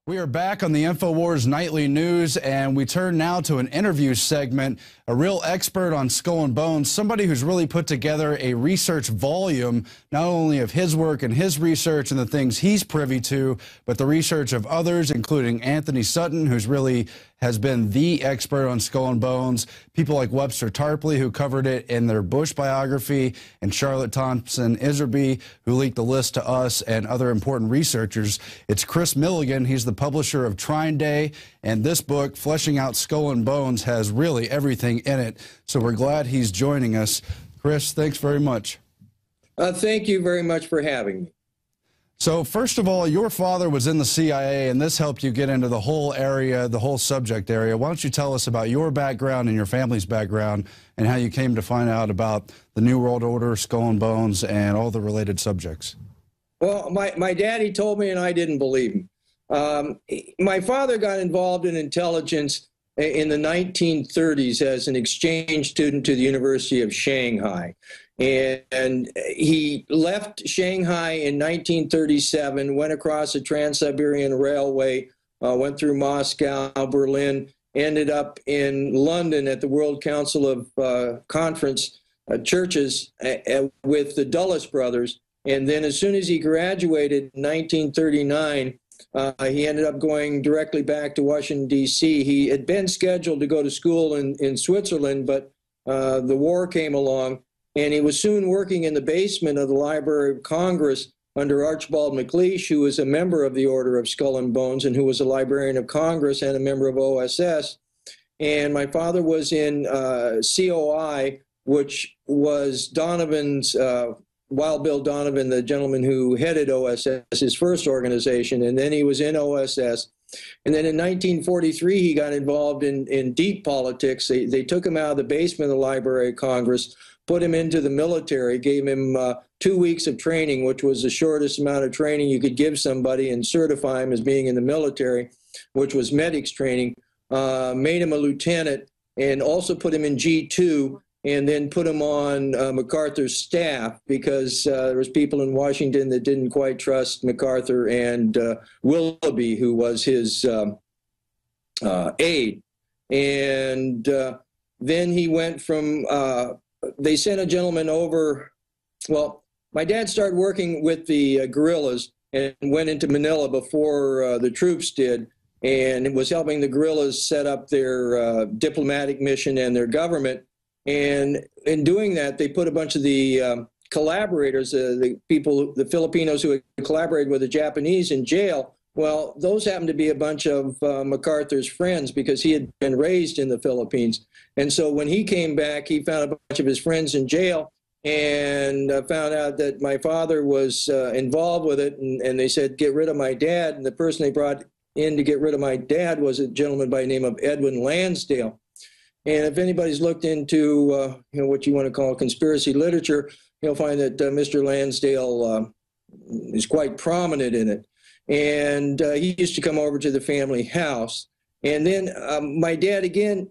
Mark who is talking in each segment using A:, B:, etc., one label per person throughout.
A: We are back on the InfoWars Nightly News, and we turn now to an interview segment. A real expert on skull and bones, somebody who's really put together a research volume, not only of his work and his research and the things he's privy to, but the research of others, including Anthony Sutton, who's really has been the expert on skull and bones, people like Webster Tarpley, who covered it in their Bush biography, and Charlotte Thompson Iserby, who leaked the list to us, and other important researchers. It's Kris Millegan. He's the publisher of Trine Day, and this book, Fleshing Out Skull and Bones, has really everything in it. So we're glad he's joining us. Kris, thanks very much.
B: Thank you very much for having me.
A: So first of all, your father was in the CIA, and this helped you get into the whole area, the whole subject area. Why don't you tell us about your background and your family's background and how you came to find out about the New World Order, skull and bones, and all the related subjects?
B: Well, my daddy told me, and I didn't believe him. My father got involved in intelligence in the 1930s as an exchange student to the University of Shanghai. And he left Shanghai in 1937, went across the Trans-Siberian Railway, went through Moscow, Berlin, ended up in London at the World Council of Conference Churches with the Dulles brothers. And then as soon as he graduated in 1939, he ended up going directly back to Washington, D.C. He had been scheduled to go to school in Switzerland, but the war came along, and he was soon working in the basement of the Library of Congress under Archibald MacLeish, who was a member of the Order of Skull and Bones and who was a Librarian of Congress and a member of OSS. And my father was in COI, which was Donovan's, Wild Bill Donovan, the gentleman who headed OSS, his first organization, and then he was in OSS. And then in 1943, he got involved in deep politics. They took him out of the basement of the Library of Congress, put him into the military, gave him 2 weeks of training, which was the shortest amount of training you could give somebody and certify him as being in the military, which was medics training, made him a lieutenant, and also put him in G2, and then put him on MacArthur's staff because there was people in Washington that didn't quite trust MacArthur and Willoughby, who was his aide. And then he went from, they sent a gentleman over, well, my dad started working with the guerrillas and went into Manila before the troops did, and it was helping the guerrillas set up their diplomatic mission and their government. And in doing that, they put a bunch of the collaborators, the people, the Filipinos who had collaborated with the Japanese in jail. Well, those happened to be a bunch of MacArthur's friends because he had been raised in the Philippines. And so when he came back, he found a bunch of his friends in jail and found out that my father was involved with it. And they said, get rid of my dad. And the person they brought in to get rid of my dad was a gentleman by the name of Edwin Lansdale. And if anybody's looked into what you want to call conspiracy literature, you'll find that Mr. Lansdale is quite prominent in it. And he used to come over to the family house. And then my dad, again,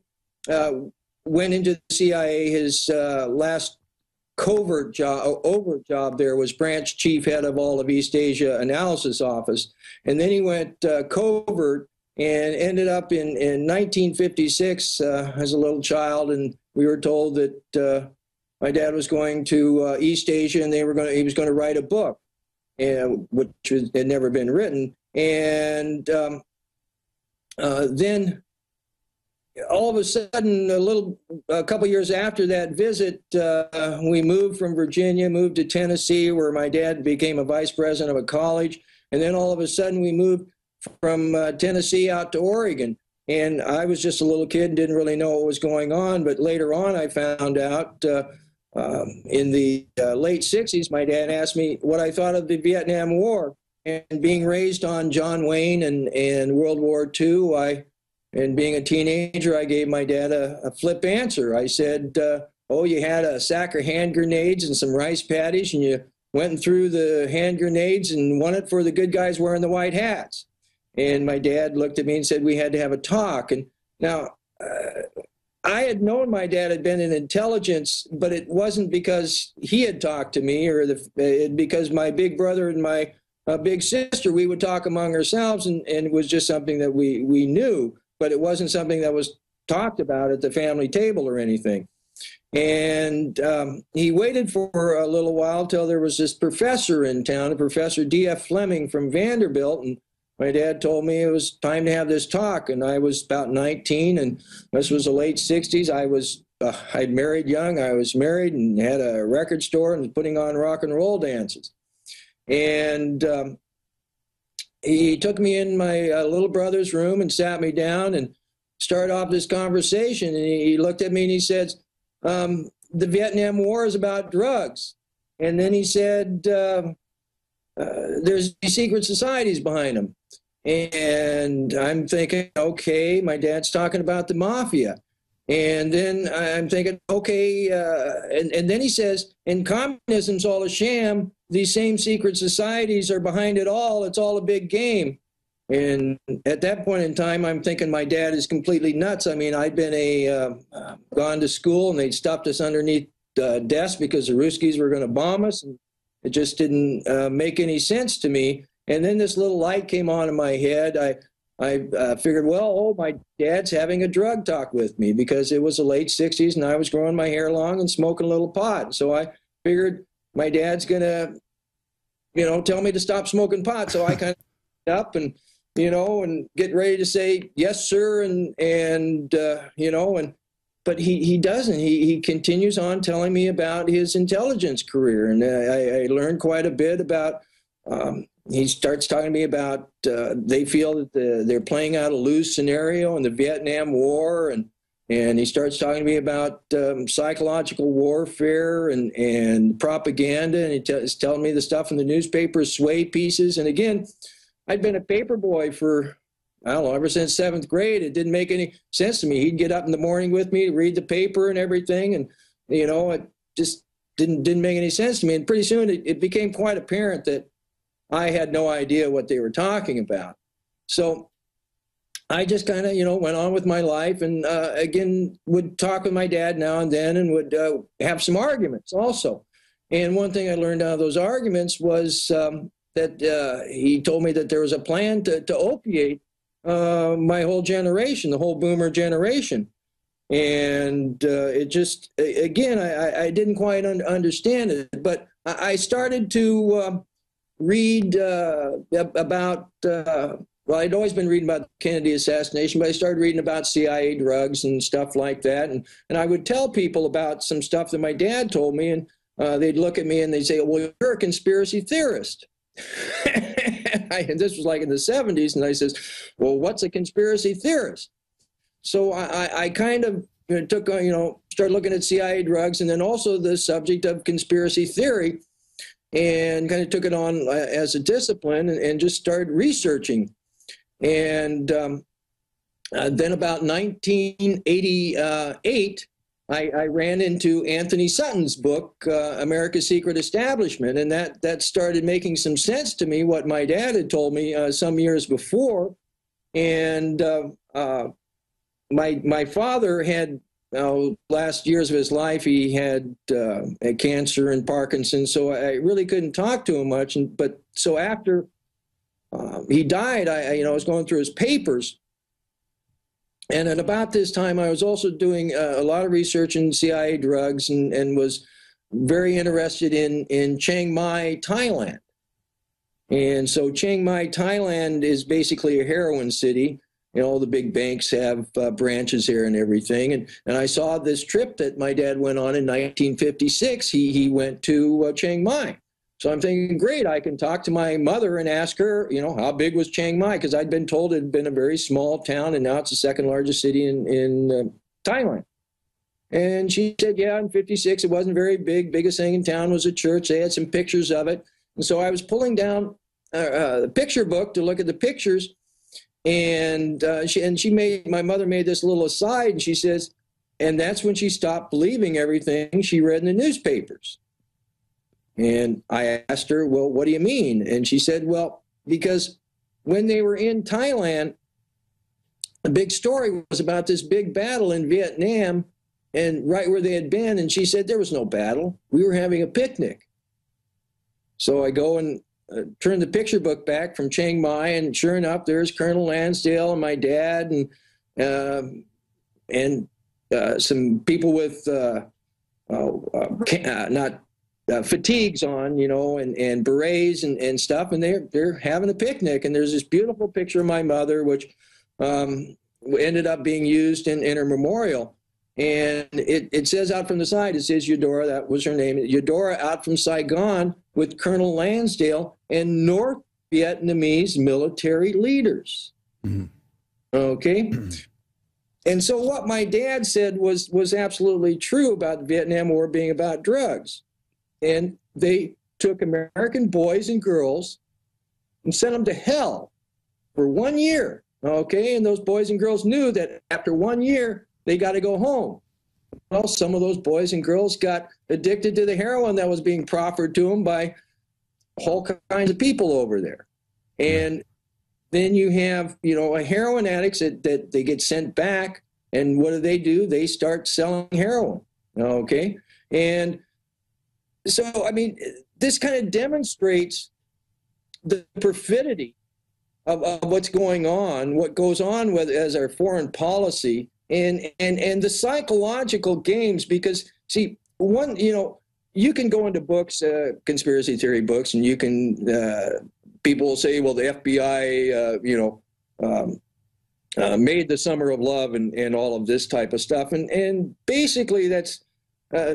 B: went into the CIA. His last overt job there was branch chief head of all of East Asia Analysis Office. And then he went covert and ended up in 1956 as a little child, and we were told that my dad was going to East Asia, and he was going to write a book, which had never been written. And then all of a sudden, a couple years after that visit, we moved from Virginia, moved to Tennessee, where my dad became a vice president of a college, and then all of a sudden we moved from Tennessee out to Oregon. And I was just a little kid and didn't really know what was going on. But later on, I found out in the late 60s, my dad asked me what I thought of the Vietnam War. And being raised on John Wayne and World War II, and being a teenager, I gave my dad a flip answer. I said, oh, you had a sack of hand grenades and some rice patties, and you went and threw the hand grenades and won it for the good guys wearing the white hats. And my dad looked at me and said we had to have a talk. And now, I had known my dad had been in intelligence, but it wasn't because he had talked to me or because my big brother and my big sister, we would talk among ourselves, and it was just something that we knew, but it wasn't something that was talked about at the family table or anything. And he waited for a little while till there was this professor in town, Professor D.F. Fleming from Vanderbilt, and my dad told me it was time to have this talk, and I was about 19, and this was the late 60s. I'd married young. I was married and had a record store and was putting on rock and roll dances. And he took me in my little brother's room and sat me down and started off this conversation. And he looked at me and he said, the Vietnam War is about drugs. And then he said, there's these secret societies behind them. And I'm thinking, okay, my dad's talking about the mafia. And then I'm thinking, okay, and then he says, and communism's all a sham. These same secret societies are behind it all. It's all a big game. And at that point in time, I'm thinking my dad is completely nuts. I mean, I'd been gone to school, and they'd stuffed us underneath the desk because the Ruskies were going to bomb us. And it just didn't make any sense to me. And then this little light came on in my head. I figured, well, my dad's having a drug talk with me, because it was the late 60s and I was growing my hair long and smoking a little pot. So I figured my dad's going to, tell me to stop smoking pot. So I kind of up and, and get ready to say, yes, sir. But he doesn't. He continues on telling me about his intelligence career. And I learned quite a bit about, he starts talking to me about they feel that they're playing out a lose scenario in the Vietnam War, and he starts talking to me about psychological warfare and propaganda, and he's telling me the stuff in the newspaper, sway pieces. And again, I'd been a paper boy for, I don't know, ever since 7th grade. It didn't make any sense to me. He'd get up in the morning with me to read the paper and everything, and it just didn't make any sense to me. And pretty soon it became quite apparent that I had no idea what they were talking about. So I just kind of, went on with my life, and again, would talk with my dad now and then, and would have some arguments also. And one thing I learned out of those arguments was that he told me that there was a plan to opiate my whole generation, the whole boomer generation. And it just, again, I didn't quite understand it, but I started to read about, well, I'd always been reading about the Kennedy assassination, but I started reading about CIA drugs and stuff like that. And I would tell people about some stuff that my dad told me, and they'd look at me and they'd say, well, you're a conspiracy theorist. And this was like in the 70s. And I says, well, what's a conspiracy theorist? So I kind of took, started looking at CIA drugs, and then also the subject of conspiracy theory, and kind of took it on as a discipline, and just started researching. And then about 1988, I ran into Anthony Sutton's book, America's Secret Establishment, and that started making some sense to me, what my dad had told me some years before. And my father had, last years of his life, he had cancer and Parkinson's, so I really couldn't talk to him much. But so after he died, I was going through his papers. And at about this time, I was also doing a lot of research in CIA drugs, and was very interested in Chiang Mai, Thailand. And so Chiang Mai, Thailand is basically a heroin city. The big banks have branches here and everything. And I saw this trip that my dad went on in 1956. He went to Chiang Mai. So I'm thinking, great, I can talk to my mother and ask her, how big was Chiang Mai? Because I'd been told it had been a very small town, and now it's the second largest city in Thailand. And she said, yeah, in 56, it wasn't very big. Biggest thing in town was a church. They had some pictures of it. And so I was pulling down the picture book to look at the pictures. And my mother made this little aside, and she says, and that's when she stopped believing everything she read in the newspapers. And I asked her, well, what do you mean? And she said, well, because when they were in Thailand, the big story was about this big battle in Vietnam, and right where they had been. And she said, there was no battle. We were having a picnic. So I go and turned the picture book back from Chiang Mai, and sure enough, there's Colonel Lansdale and my dad, and some people with not fatigues on, and berets and stuff, and they're having a picnic. And there's this beautiful picture of my mother, which ended up being used in her memorial. And it says out from the side, it says Eudora, that was her name, Eudora out from Saigon with Colonel Lansdale and North Vietnamese military leaders. Mm-hmm. Okay? And so what my dad said was absolutely true about the Vietnam War being about drugs. And they took American boys and girls and sent them to hell for 1 year. Okay? And those boys and girls knew that after 1 year, they got to go home. Well, some of those boys and girls got addicted to the heroin that was being proffered to them by all kinds of people over there. And then you have, a heroin addicts that they get sent back. And what do? They start selling heroin. Okay. And so, I mean, this kind of demonstrates the perfidy of what's going on, what goes on with as our foreign policy. And the psychological games, because see, you can go into books, conspiracy theory books, and you can, people will say, well, the FBI, made the Summer of Love and all of this type of stuff. And basically that's,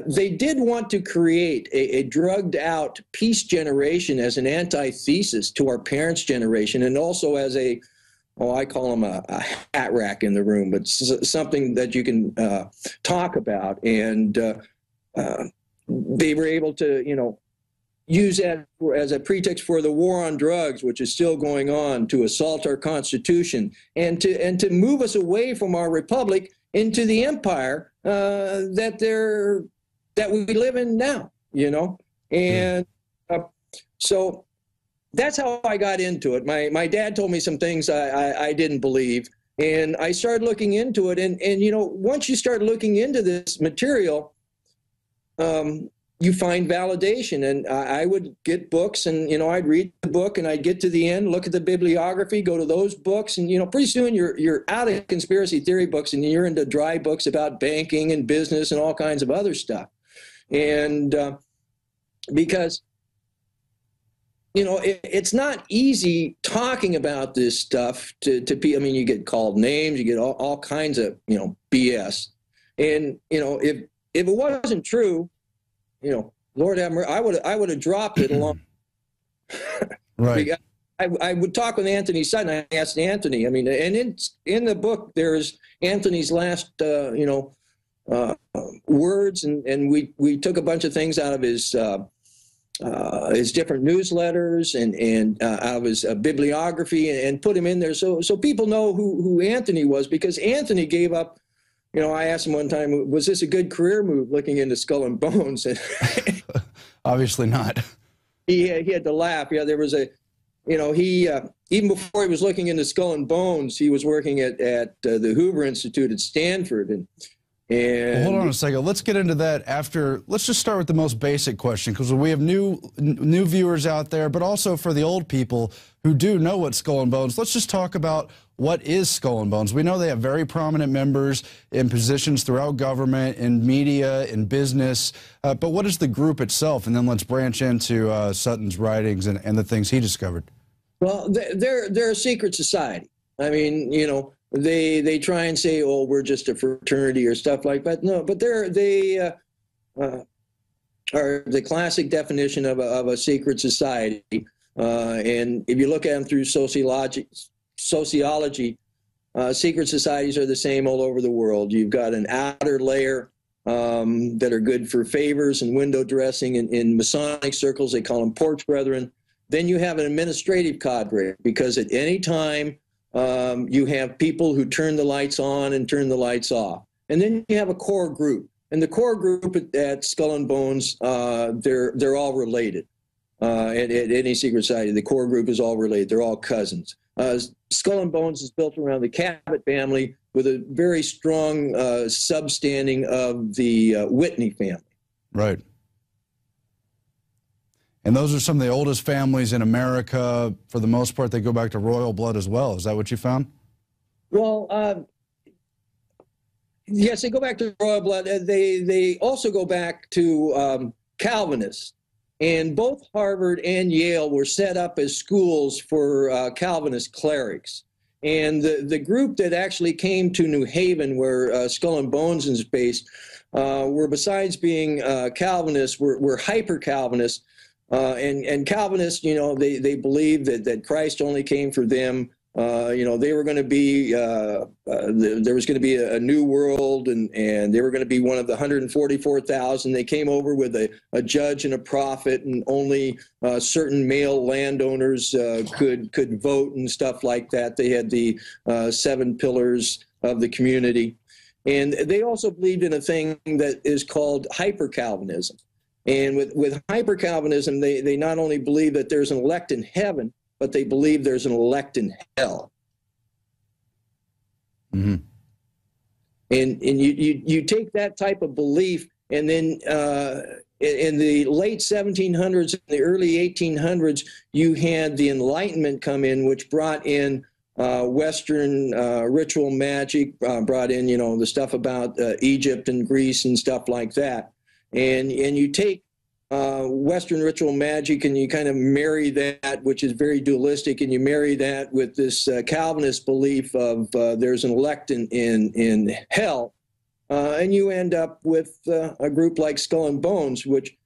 B: they did want to create a drugged out peace generation as an antithesis to our parents' generation, and also as I call them a hat rack in the room, but something that you can talk about. And they were able to, use that as a pretext for the war on drugs, which is still going on, to assault our Constitution and to move us away from our republic into the empire that we live in now, And so that's how I got into it. My dad told me some things I didn't believe, and I started looking into it. And once you start looking into this material, you find validation. And I would get books, and I'd read the book, and I'd get to the end, look at the bibliography, go to those books, and pretty soon you're out of conspiracy theory books, and you're into dry books about banking and business and all kinds of other stuff. And because it's not easy talking about this stuff to people. I mean, you get called names, you get all kinds of, BS. And, if it wasn't true, Lord have mercy, I would have dropped it along.
A: Right.
B: I would talk with Anthony Sutton. I asked Anthony, I mean, and in the book, there's Anthony's last, words, and we took a bunch of things out of his different newsletters and out of his bibliography and put him in there so people know who Anthony was, because Anthony gave up. I asked him one time, was this a good career move, looking into Skull and Bones? And
A: obviously not.
B: He had to laugh. Yeah, there was he even before he was looking into Skull and Bones, he was working at the Hoover Institute at Stanford. And
A: well, hold on a second. Let's get into that after. Let's just start with the most basic question, because we have new viewers out there, but also for the old people who do know what Skull and Bones. Let's just talk about what is Skull and Bones. We know they have very prominent members in positions throughout government, in media, in business, but what is the group itself? And then let's branch into Sutton's writings and the things he discovered. Well,
B: they're a secret society. I mean, they try and say, oh, we're just a fraternity or stuff like that. No, but they are the classic definition of a secret society. And if you look at them through sociology, secret societies are the same all over the world. You've got an outer layer that are good for favors and window dressing. In Masonic circles, they call them porch brethren. Then you have an administrative cadre, because at any time, you have people who turn the lights on and turn the lights off. And then you have a core group. And the core group at Skull and Bones, they're all related. At any secret society, the core group is all related. They're all cousins. Skull and Bones is built around the Cabot family with a very strong substanding of the Whitney family.
A: Right. And those are some of the oldest families in America. For the most part, they go back to royal blood as well. Is that what you found?
B: Well, yes, they go back to royal blood. They also go back to Calvinists. And both Harvard and Yale were set up as schools for Calvinist clerics. And the group that actually came to New Haven, where Skull and Bones is based, were, besides being Calvinists, were hyper-Calvinists. And Calvinists, they believed that Christ only came for them. They were going to be, there was going to be a new world, and they were going to be one of the 144,000. They came over with a judge and a prophet, and only certain male landowners could vote and stuff like that. They had the 7 pillars of the community. And they also believed in a thing that is called hyper-Calvinism. And with hyper-Calvinism, they not only believe that there's an elect in heaven, but they believe there's an elect in hell.
A: Mm-hmm.
B: And you take that type of belief, and then in the late 1700s and the early 1800s, you had the Enlightenment come in, which brought in Western ritual magic, brought in, the stuff about Egypt and Greece and stuff like that. And you take Western ritual magic, and you kind of marry that, which is very dualistic, and you marry that with this Calvinist belief of there's an elect in hell, and you end up with a group like Skull and Bones, which,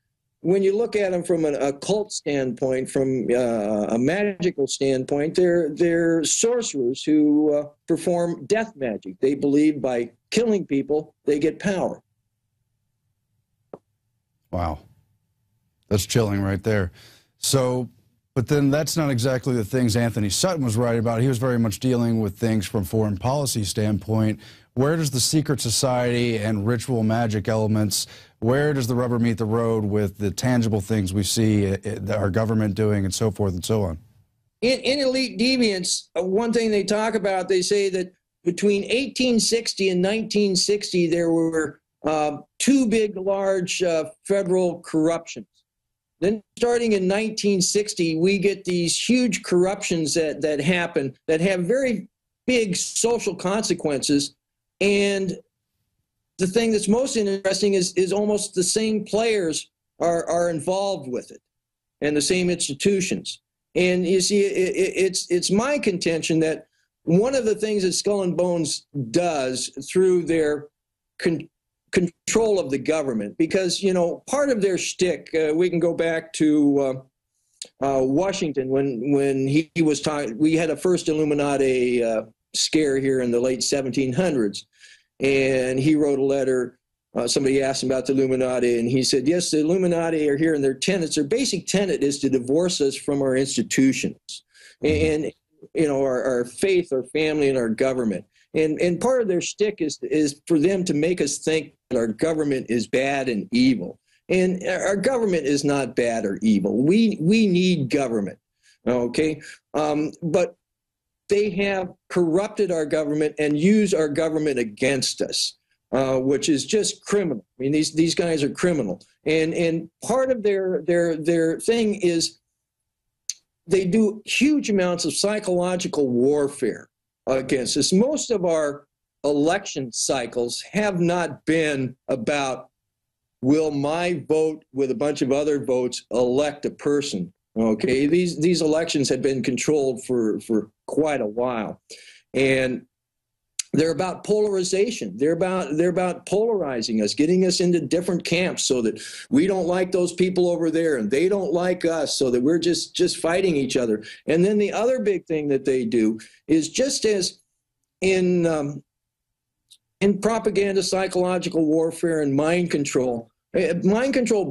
B: when you look at them from an occult standpoint, from a magical standpoint, they're sorcerers who perform death magic. They believe by killing people, they get power.
A: Wow. That's chilling right there. So, but then that's not exactly the things Anthony Sutton was writing about. He was very much dealing with things from foreign policy standpoint. Where does the secret society and ritual magic elements, where does the rubber meet the road with the tangible things we see our government doing and so forth and so on?
B: In Elite Deviants, one thing they talk about, they say that between 1860 and 1960, there were 2 big, large federal corruptions. Then starting in 1960, we get these huge corruptions that happen that have very big social consequences. And the thing that's most interesting is almost the same players are involved with it, and the same institutions. And you see, it's my contention that one of the things that Skull and Bones does through their control of the government, because, part of their shtick, we can go back to Washington when he was talking. We had a first Illuminati scare here in the late 1700s, and he wrote a letter. Somebody asked him about the Illuminati, and he said, yes, the Illuminati are here, and their tenets, their basic tenet is to divorce us from our institutions and our faith, our family, and our government. And part of their shtick is for them to make us think that our government is bad and evil. And our government is not bad or evil. We need government, okay? But they have corrupted our government and use our government against us, which is just criminal. I mean, these guys are criminal. And part of their thing is they do huge amounts of psychological warfare against us. Most of our election cycles have not been about, will my vote with a bunch of other votes elect a person? Okay, these elections have been controlled for quite a while, and they're about polarization. They're about polarizing us, getting us into different camps so that we don't like those people over there and they don't like us, so that we're just fighting each other. And then the other big thing that they do is, just as in propaganda, psychological warfare, and mind control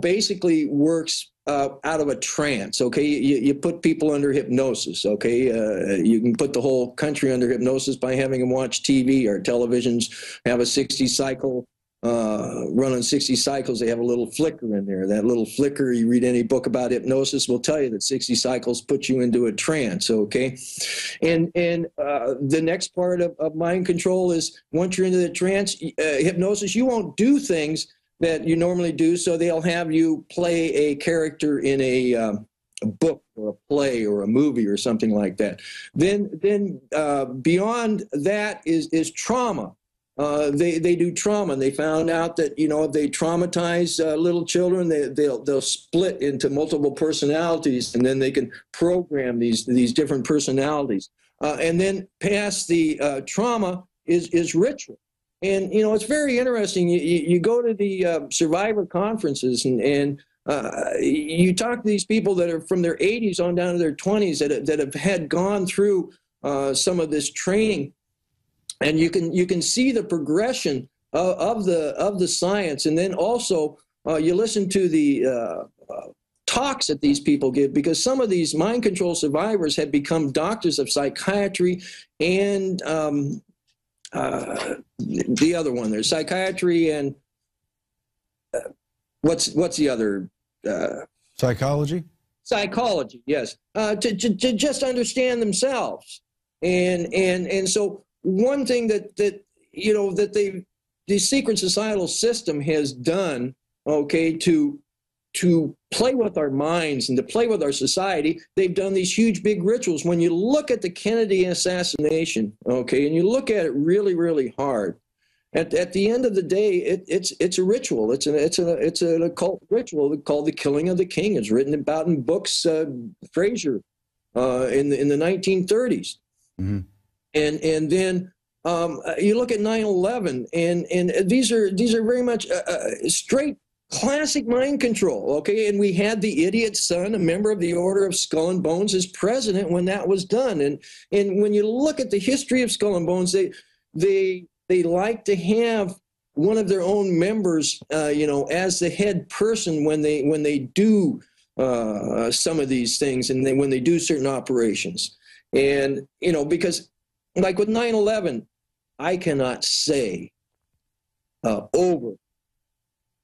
B: basically works out of a trance, okay? You put people under hypnosis, okay? You can put the whole country under hypnosis by having them watch TV. Our televisions have a 60 cycle, run on 60 cycles. They have a little flicker in there. That little flicker, you read any book about hypnosis, will tell you that 60 cycles put you into a trance, okay? And the next part of mind control is, once you're into the trance, hypnosis, you won't do things that you normally do. So they'll have you play a character in a book or a play or a movie or something like that. Then beyond that is trauma. They do trauma, and they found out that, you know, if they traumatize little children, they'll split into multiple personalities, and then they can program these different personalities. And then past the trauma is ritual. And, you know, it's very interesting. You go to the survivor conferences, and you talk to these people that are from their 80s on down to their 20s that have had gone through some of this training, and you can see the progression of the science. And then also you listen to the talks that these people give, because some of these mind control survivors have become doctors of psychiatry and the other one. There's psychiatry and what's the other?
A: Psychology? Psychology,
B: yes. To just understand themselves. And so one thing that you know, that the secret societal system has done, okay, to play with our minds and to play with our society, they've done these huge big rituals. When you look at the Kennedy assassination, okay, and you look at it really, really hard, at the end of the day, it's a ritual. It's an occult ritual called the killing of the king. It's written about in books, Fraser, in the 1930s. Mm-hmm. And then you look at 9/11, and these are very much straight classic mind control. Okay, and we had the idiot's son, a member of the Order of Skull and Bones, as president when that was done. And when you look at the history of Skull and Bones, they like to have one of their own members, you know, as the head person when they do some of these things, and when they do certain operations. And, you know, because like with 9/11, I cannot say over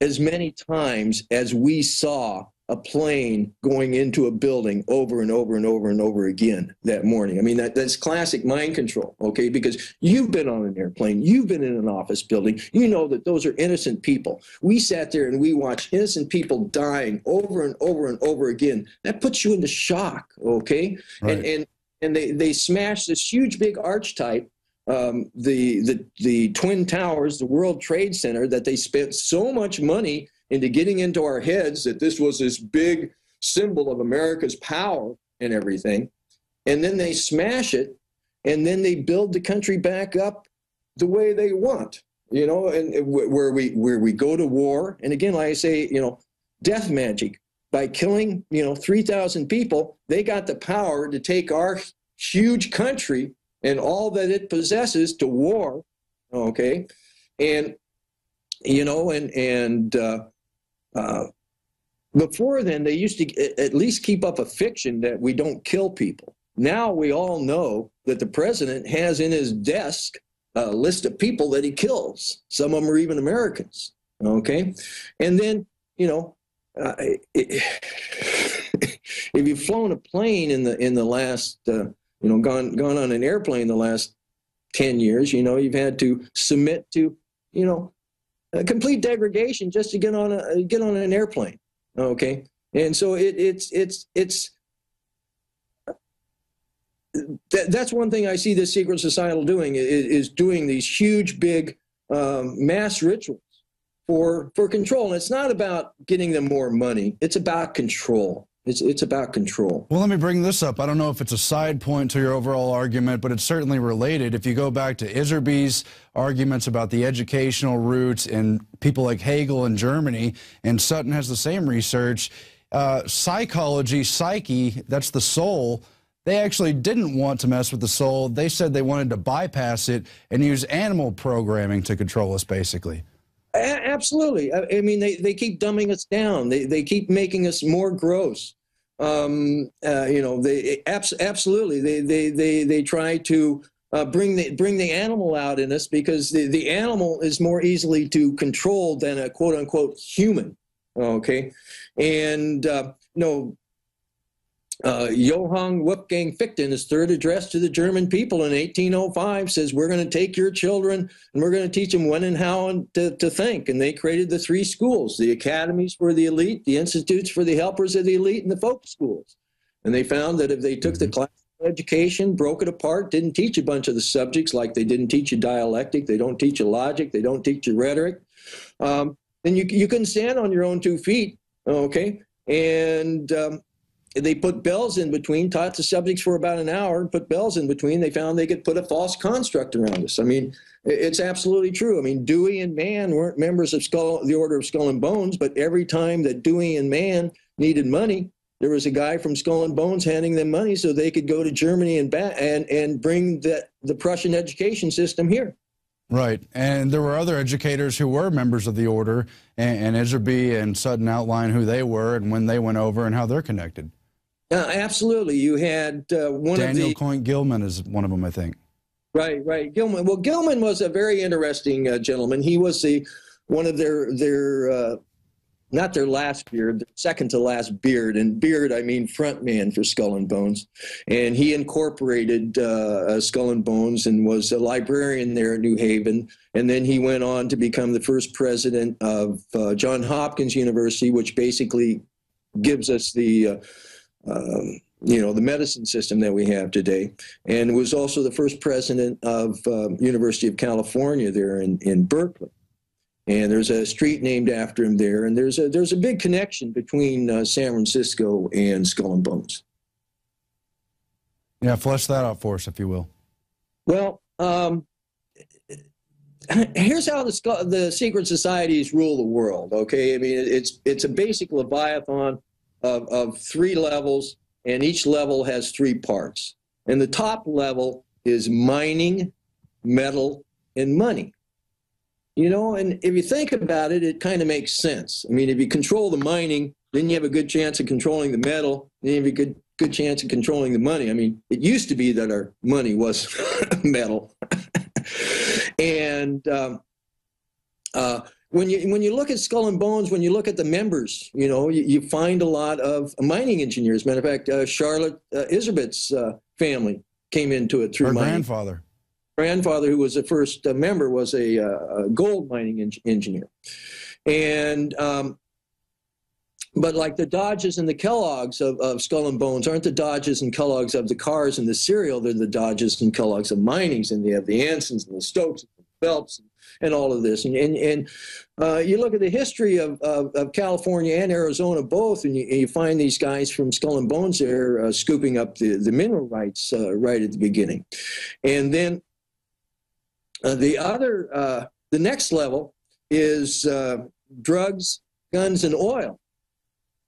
B: as many times as we saw a plane going into a building over and over and over and over again that morning. I mean, that's classic mind control, okay? Because you've been on an airplane, you've been in an office building, you know that those are innocent people. We sat there and we watched innocent people dying over and over and over again. That puts you into shock, okay? Right. And they smashed this huge big archetype, the Twin Towers, the World Trade Center, that they spent so much money into getting into our heads that this was this big symbol of America's power and everything. And then they smash it, and then they build the country back up the way they want, you know, and where we go to war. And again, like I say, you know, death magic. By killing, you know, 3,000 people, they got the power to take our huge country and all that it possesses to war, okay? And, you know, and before then, they used to at least keep up a fiction that we don't kill people. Now we all know that the president has in his desk a list of people that he kills. Some of them are even Americans, okay? And then, you know, if you've flown a plane in the last, you know, gone on an airplane in the last 10 years, you know, you've had to submit to, you know, a complete degradation just to get on an airplane, okay? And so that's one thing I see the secret societal doing is doing these huge big mass rituals for control. And it's not about getting them more money. It's about control. It's about control.
A: Well, let me bring this up. I don't know if it's a side point to your overall argument, but it's certainly related. If you go back to Iserby's arguments about the educational roots and people like Hegel in Germany, and Sutton has the same research, psychology, psyche, that's the soul, they actually didn't want to mess with the soul. They said they wanted to bypass it and use animal programming to control us, basically.
B: Absolutely. I mean, they keep dumbing us down. They keep making us more gross. You know, absolutely. They try to bring the animal out in us, because the animal is more easily to control than a quote unquote human. Okay, and no, Johann Wolfgang Fichte, in his third address to the German people in 1805, says, we're going to take your children and we're going to teach them when and how to think. And they created the three schools: the academies for the elite, the institutes for the helpers of the elite, and the folk schools. And they found that if they took the classical education, broke it apart, didn't teach a bunch of the subjects, like they didn't teach you dialectic, they don't teach you logic, they don't teach you rhetoric, then you couldn't stand on your own 2 feet, okay? And they put bells in between, taught the subjects for about an hour, put bells in between. They found they could put a false construct around us. I mean, it's absolutely true. I mean, Dewey and Mann weren't members of the Order of Skull and Bones, but every time that Dewey and Mann needed money, there was a guy from Skull and Bones handing them money so they could go to Germany and bring the Prussian education system here.
A: Right. And there were other educators who were members of the order, and Iserby and Sutton outlined who they were and when they went over and how they're connected.
B: Absolutely. You had
A: Daniel Coyne Gilman is one of them, I think.
B: Right. Gilman. Well, Gilman was a very interesting gentleman. He was one of their not their last beard, their second to last beard. And beard, I mean front man for Skull and Bones. And he incorporated Skull and Bones and was a librarian there at New Haven. And then he went on to become the first president of Johns Hopkins University, which basically gives us the medicine system that we have today, and was also the first president of University of California there in Berkeley. And there's a street named after him there, and there's a big connection between San Francisco and Skull and Bones.
A: Yeah, flesh that out for us, if you will.
B: Well, here's how the secret societies rule the world. Okay, I mean it's a basic leviathan of 3 levels, and each level has 3 parts. And the top level is mining, metal, and money. You know, and if you think about it, it kind of makes sense. I mean, if you control the mining, then you have a good chance of controlling the metal, then you have a good chance of controlling the money. I mean, it used to be that our money was metal. And when you look at Skull and Bones, when you look at the members, you know, you find a lot of mining engineers. Matter of fact, Charlotte Iserbyt's family came into it through mining.
A: Her
B: grandfather, who was the first member, was a gold mining engineer. And but like the Dodges and the Kellogg's of Skull and Bones aren't the Dodges and Kellogg's of the cars and the cereal. They're the Dodges and Kellogg's of minings, and they have the Ansons and the Stokes and the Phelps and all of this. And you look at the history of California and Arizona both, and you find these guys from Skull and Bones there scooping up the mineral rights right at the beginning. And then the next level is drugs, guns, and oil.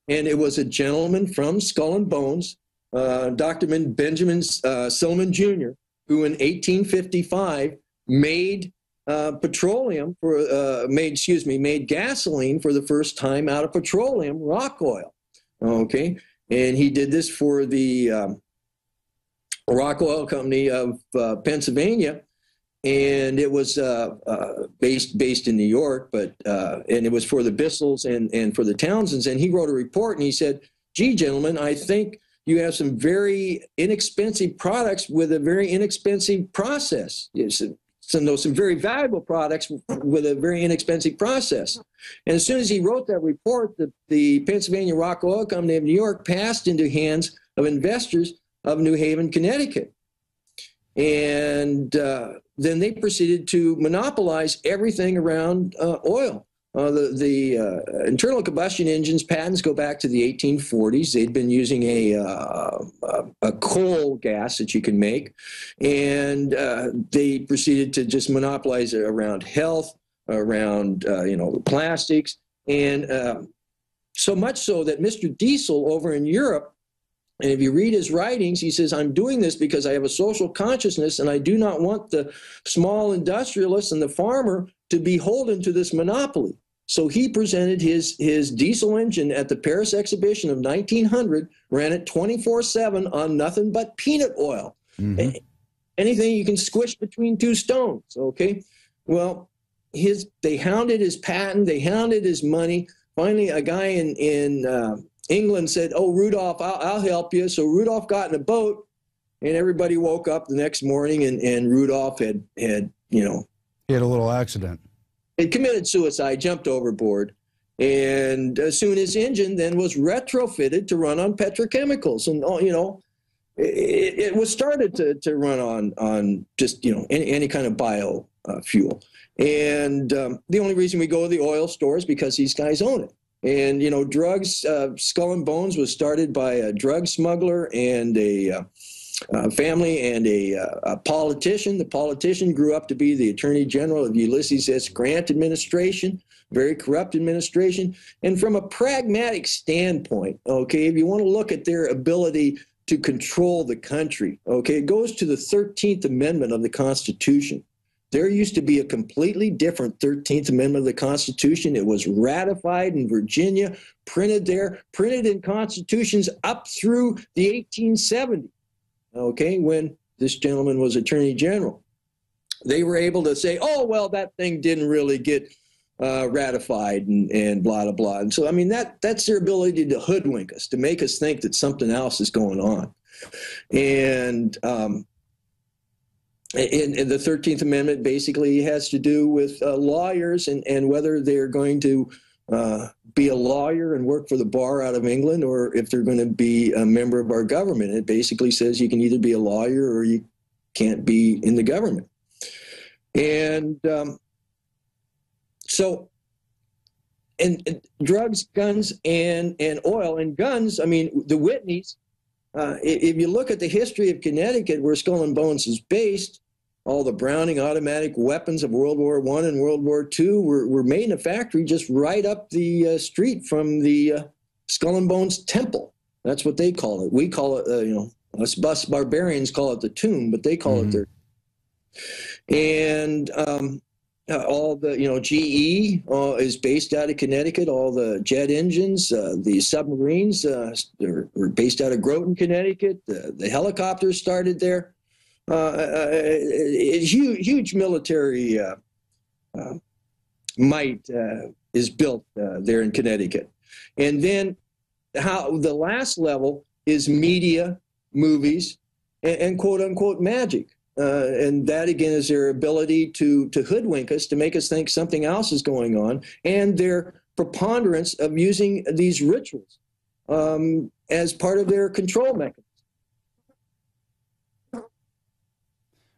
B: And it was a gentleman from Skull and Bones, Dr. Benjamin Silliman Jr., who in 1855 made made gasoline for the first time out of petroleum, rock oil. Okay, and he did this for the Rock Oil Company of Pennsylvania, and it was based in New York, but and it was for the Bissells and for the Townsends. And he wrote a report, and he said, "Gee, gentlemen, I think you have some very inexpensive products with a very inexpensive process. Some very valuable products with a very inexpensive process." And as soon as he wrote that report, the Pennsylvania Rock Oil Company of New York passed into hands of investors of New Haven, Connecticut. And then they proceeded to monopolize everything around oil. The internal combustion engines patents go back to the 1840s. They'd been using a coal gas that you can make, and they proceeded to just monopolize it around health, around plastics, and so much so that Mr. Diesel over in Europe, and if you read his writings, he says, "I'm doing this because I have a social consciousness, and I do not want the small industrialist and the farmer to be beholden to this monopoly." So he presented his diesel engine at the Paris exhibition of 1900, ran it 24/7 on nothing but peanut oil. Mm-hmm. Anything you can squish between 2 stones, okay? Well, they hounded his patent, they hounded his money. Finally, a guy in England said, "Oh, Rudolph, I'll help you." So Rudolph got in a boat, and everybody woke up the next morning, and Rudolph had
A: he had a little accident.
B: He committed suicide, jumped overboard, and soon his engine then was retrofitted to run on petrochemicals, and it was started to run on just any kind of bio fuel. And the only reason we go to the oil store is because these guys own it. And drugs, Skull and Bones was started by a drug smuggler and a family and a politician. The politician grew up to be the Attorney General of Ulysses S. Grant administration, very corrupt administration. And from a pragmatic standpoint, okay, if you want to look at their ability to control the country, okay, it goes to the 13th Amendment of the Constitution. There used to be a completely different 13th Amendment of the Constitution. It was ratified in Virginia, printed there, printed in constitutions up through the 1870s. Okay, when this gentleman was Attorney General. They were able to say, oh, well, that thing didn't really get ratified and blah, blah, blah. And so, I mean, that's their ability to hoodwink us, to make us think that something else is going on. And the 13th Amendment basically has to do with lawyers and whether they're going to be a lawyer and work for the bar out of England, or if they're going to be a member of our government. It basically says you can either be a lawyer or you can't be in the government. And so drugs, guns, and oil. And guns, I mean, the Whitneys, if you look at the history of Connecticut, where Skull and Bones is based, all the Browning automatic weapons of World War I and World War II were made in a factory just right up the street from the Skull and Bones Temple. That's what they call it. We call it, us barbarians call it the tomb, but they call it their. And all the, GE is based out of Connecticut. All the jet engines, the submarines were based out of Groton, Connecticut. The helicopters started there. Huge military might is built there in Connecticut. And then how the last level is media, movies, and quote unquote magic. And that, again, is their ability to hoodwink us, to make us think something else is going on, and their preponderance of using these rituals as part of their control mechanism.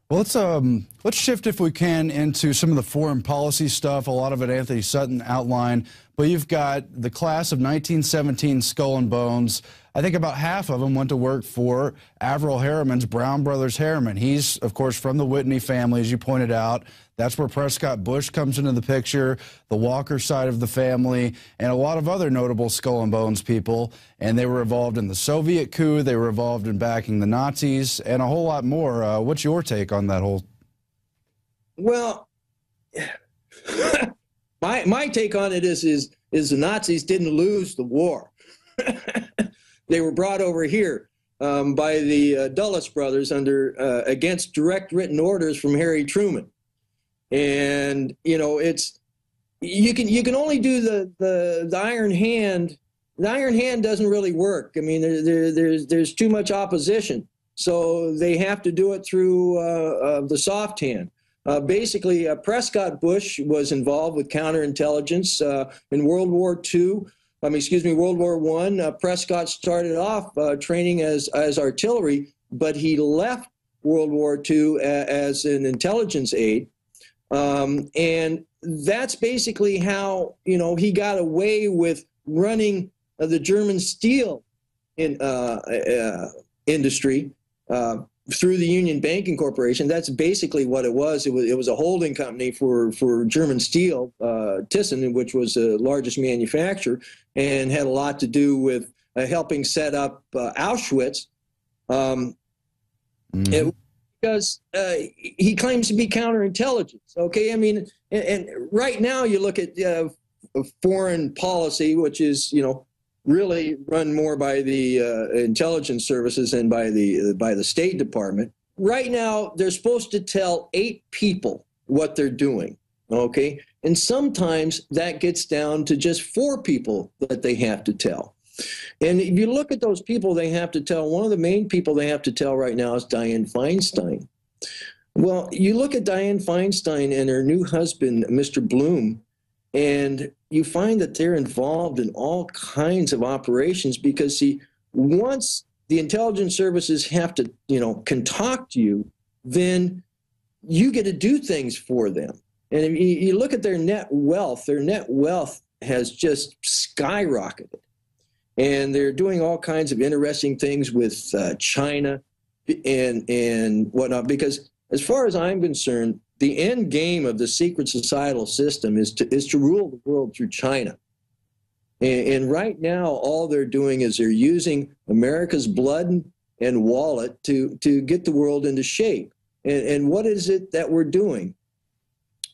A: Well, let's shift, if we can, into some of the foreign policy stuff. A lot of it Anthony Sutton outlined, but you've got the class of 1917 Skull and Bones. I think about half of them went to work for Averell Harriman's Brown Brothers Harriman. He's, of course, from the Whitney family, as you pointed out. That's where Prescott Bush comes into the picture, the Walker side of the family, and a lot of other notable Skull and Bones people. And they were involved in the Soviet coup. They were involved in backing the Nazis, and a whole lot more. What's your take on that whole?
B: Well, my take on it is the Nazis didn't lose the war. They were brought over here by the Dulles brothers against direct written orders from Harry Truman. And it's you can only do the iron hand. The iron hand doesn't really work. I mean, there's too much opposition, so they have to do it through the soft hand. Basically, Prescott Bush was involved with counterintelligence in World War II. World War I. Prescott started off training as artillery, but he left World War II as an intelligence aide. And that's basically how, he got away with running the German steel industry through the Union Banking Corporation. That's basically what it was. It was a holding company for German Steel, Thyssen, which was the largest manufacturer, and had a lot to do with helping set up Auschwitz. Because he claims to be counterintelligence. Okay, I mean, and right now you look at foreign policy, which is really run more by the intelligence services and by the State Department. Right now, they're supposed to tell 8 people what they're doing, okay? And sometimes that gets down to just 4 people that they have to tell. And if you look at those people they have to tell, one of the main people they have to tell right now is Dianne Feinstein. Well, you look at Dianne Feinstein and her new husband, Mr. Bloom, and you find that they're involved in all kinds of operations because, see, once the intelligence services have to, can talk to you, then you get to do things for them. And if you look at their net wealth has just skyrocketed. And they're doing all kinds of interesting things with China and whatnot, because as far as I'm concerned, the end game of the secret societal system is to rule the world through China. And right now, all they're doing is they're using America's blood and wallet to get the world into shape. And what is it that we're doing?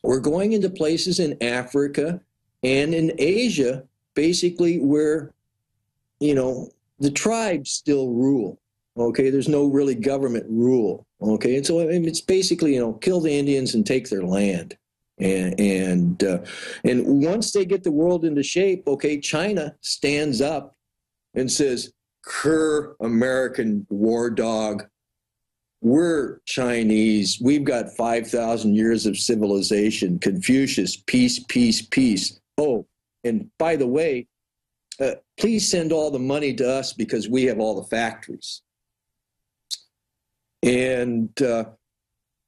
B: We're going into places in Africa and in Asia, basically where, the tribes still rule. Okay, there's no really government rule. Okay, and so it's basically, kill the Indians and take their land. And once they get the world into shape, okay, China stands up and says, "Cur, American war dog. We're Chinese. We've got 5,000 years of civilization. Confucius, peace, peace, peace. Oh, and by the way, please send all the money to us because we have all the factories." And so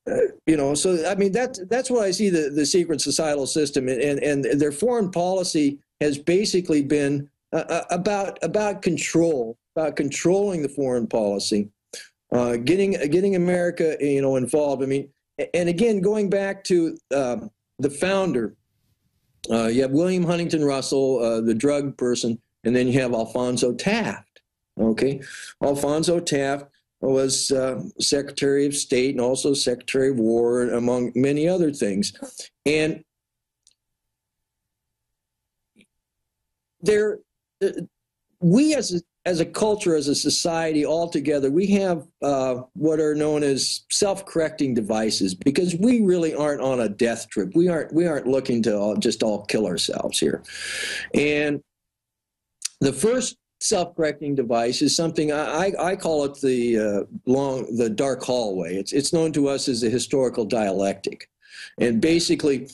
B: I mean that's what I see the secret societal system, and their foreign policy has basically been about control, about controlling the foreign policy, getting America involved. I mean, and again, going back to the founder, you have William Huntington Russell, the drug person, and then you have Alfonso Taft. Okay, Alfonso Taft was Secretary of State and also Secretary of War, among many other things. And we as a culture, as a society altogether, we have what are known as self-correcting devices, because we really aren't on a death trip. We aren't looking to just all kill ourselves here. And the first self-correcting device is something I call it the dark hallway. It's known to us as the historical dialectic. And basically,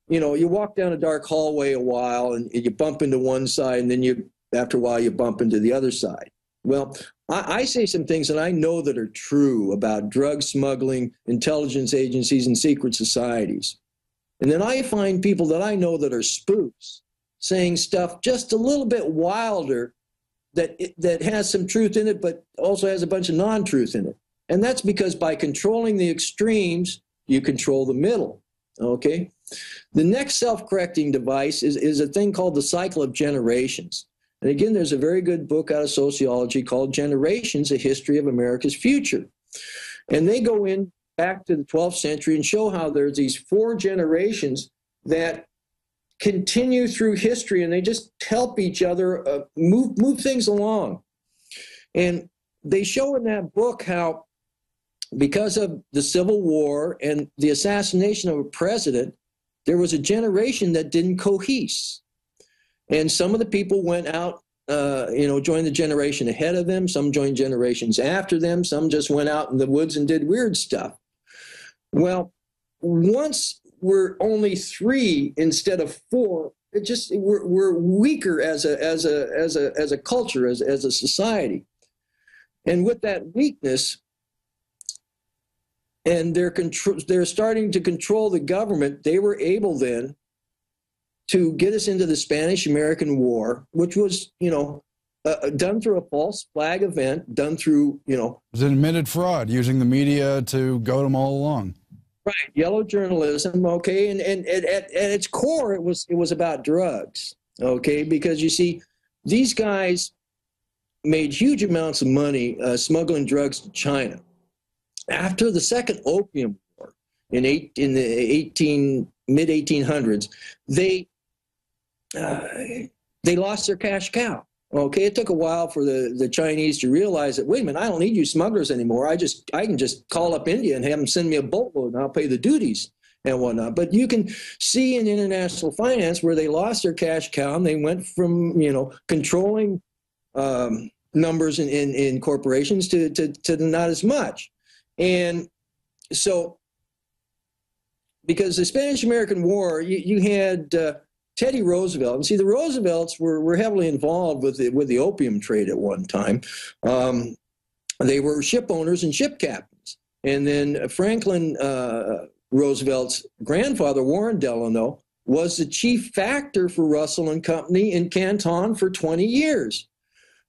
B: you walk down a dark hallway a while and you bump into one side, and then after a while you bump into the other side. Well, I say some things that I know that are true about drug smuggling, intelligence agencies, and secret societies. And then I find people that I know that are spooks saying stuff just a little bit wilder that has some truth in it, but also has a bunch of non-truth in it. And that's because by controlling the extremes, you control the middle, okay? The next self-correcting device is a thing called the cycle of generations. And again, there's a very good book out of sociology called Generations, A History of America's Future. And they go in back to the 12th century and show how there's these 4 generations that continue through history, and they just help each other move things along. And they show in that book how, because of the Civil War and the assassination of a president, there was a generation that didn't cohese. And some of the people went out, joined the generation ahead of them. Some joined generations after them. Some just went out in the woods and did weird stuff. Well, once we're only 3 instead of 4, we're weaker as a culture, as a society. And with that weakness, and they're starting to control the government, they were able then to get us into the Spanish-American War, which was, done through a false flag event, done through, It
A: was an admitted fraud, using the media to goad them all along.
B: Right, yellow journalism, okay, and at its core, it was about drugs, okay, because you see, these guys made huge amounts of money smuggling drugs to China. After the Second Opium War in the mid-1800s, they lost their cash cow. Okay, it took a while for the Chinese to realize that, wait a minute, I don't need you smugglers anymore. I can just call up India and have them send me a boatload, and I'll pay the duties and whatnot. But you can see in international finance where they lost their cash cow, and they went from controlling numbers in corporations to not as much. And so, because the Spanish-American War, you had Teddy Roosevelt. And see, the Roosevelts were heavily involved with the opium trade at one time. They were ship owners and ship captains. And then Franklin Roosevelt's grandfather, Warren Delano, was the chief factor for Russell and Company in Canton for 20 years.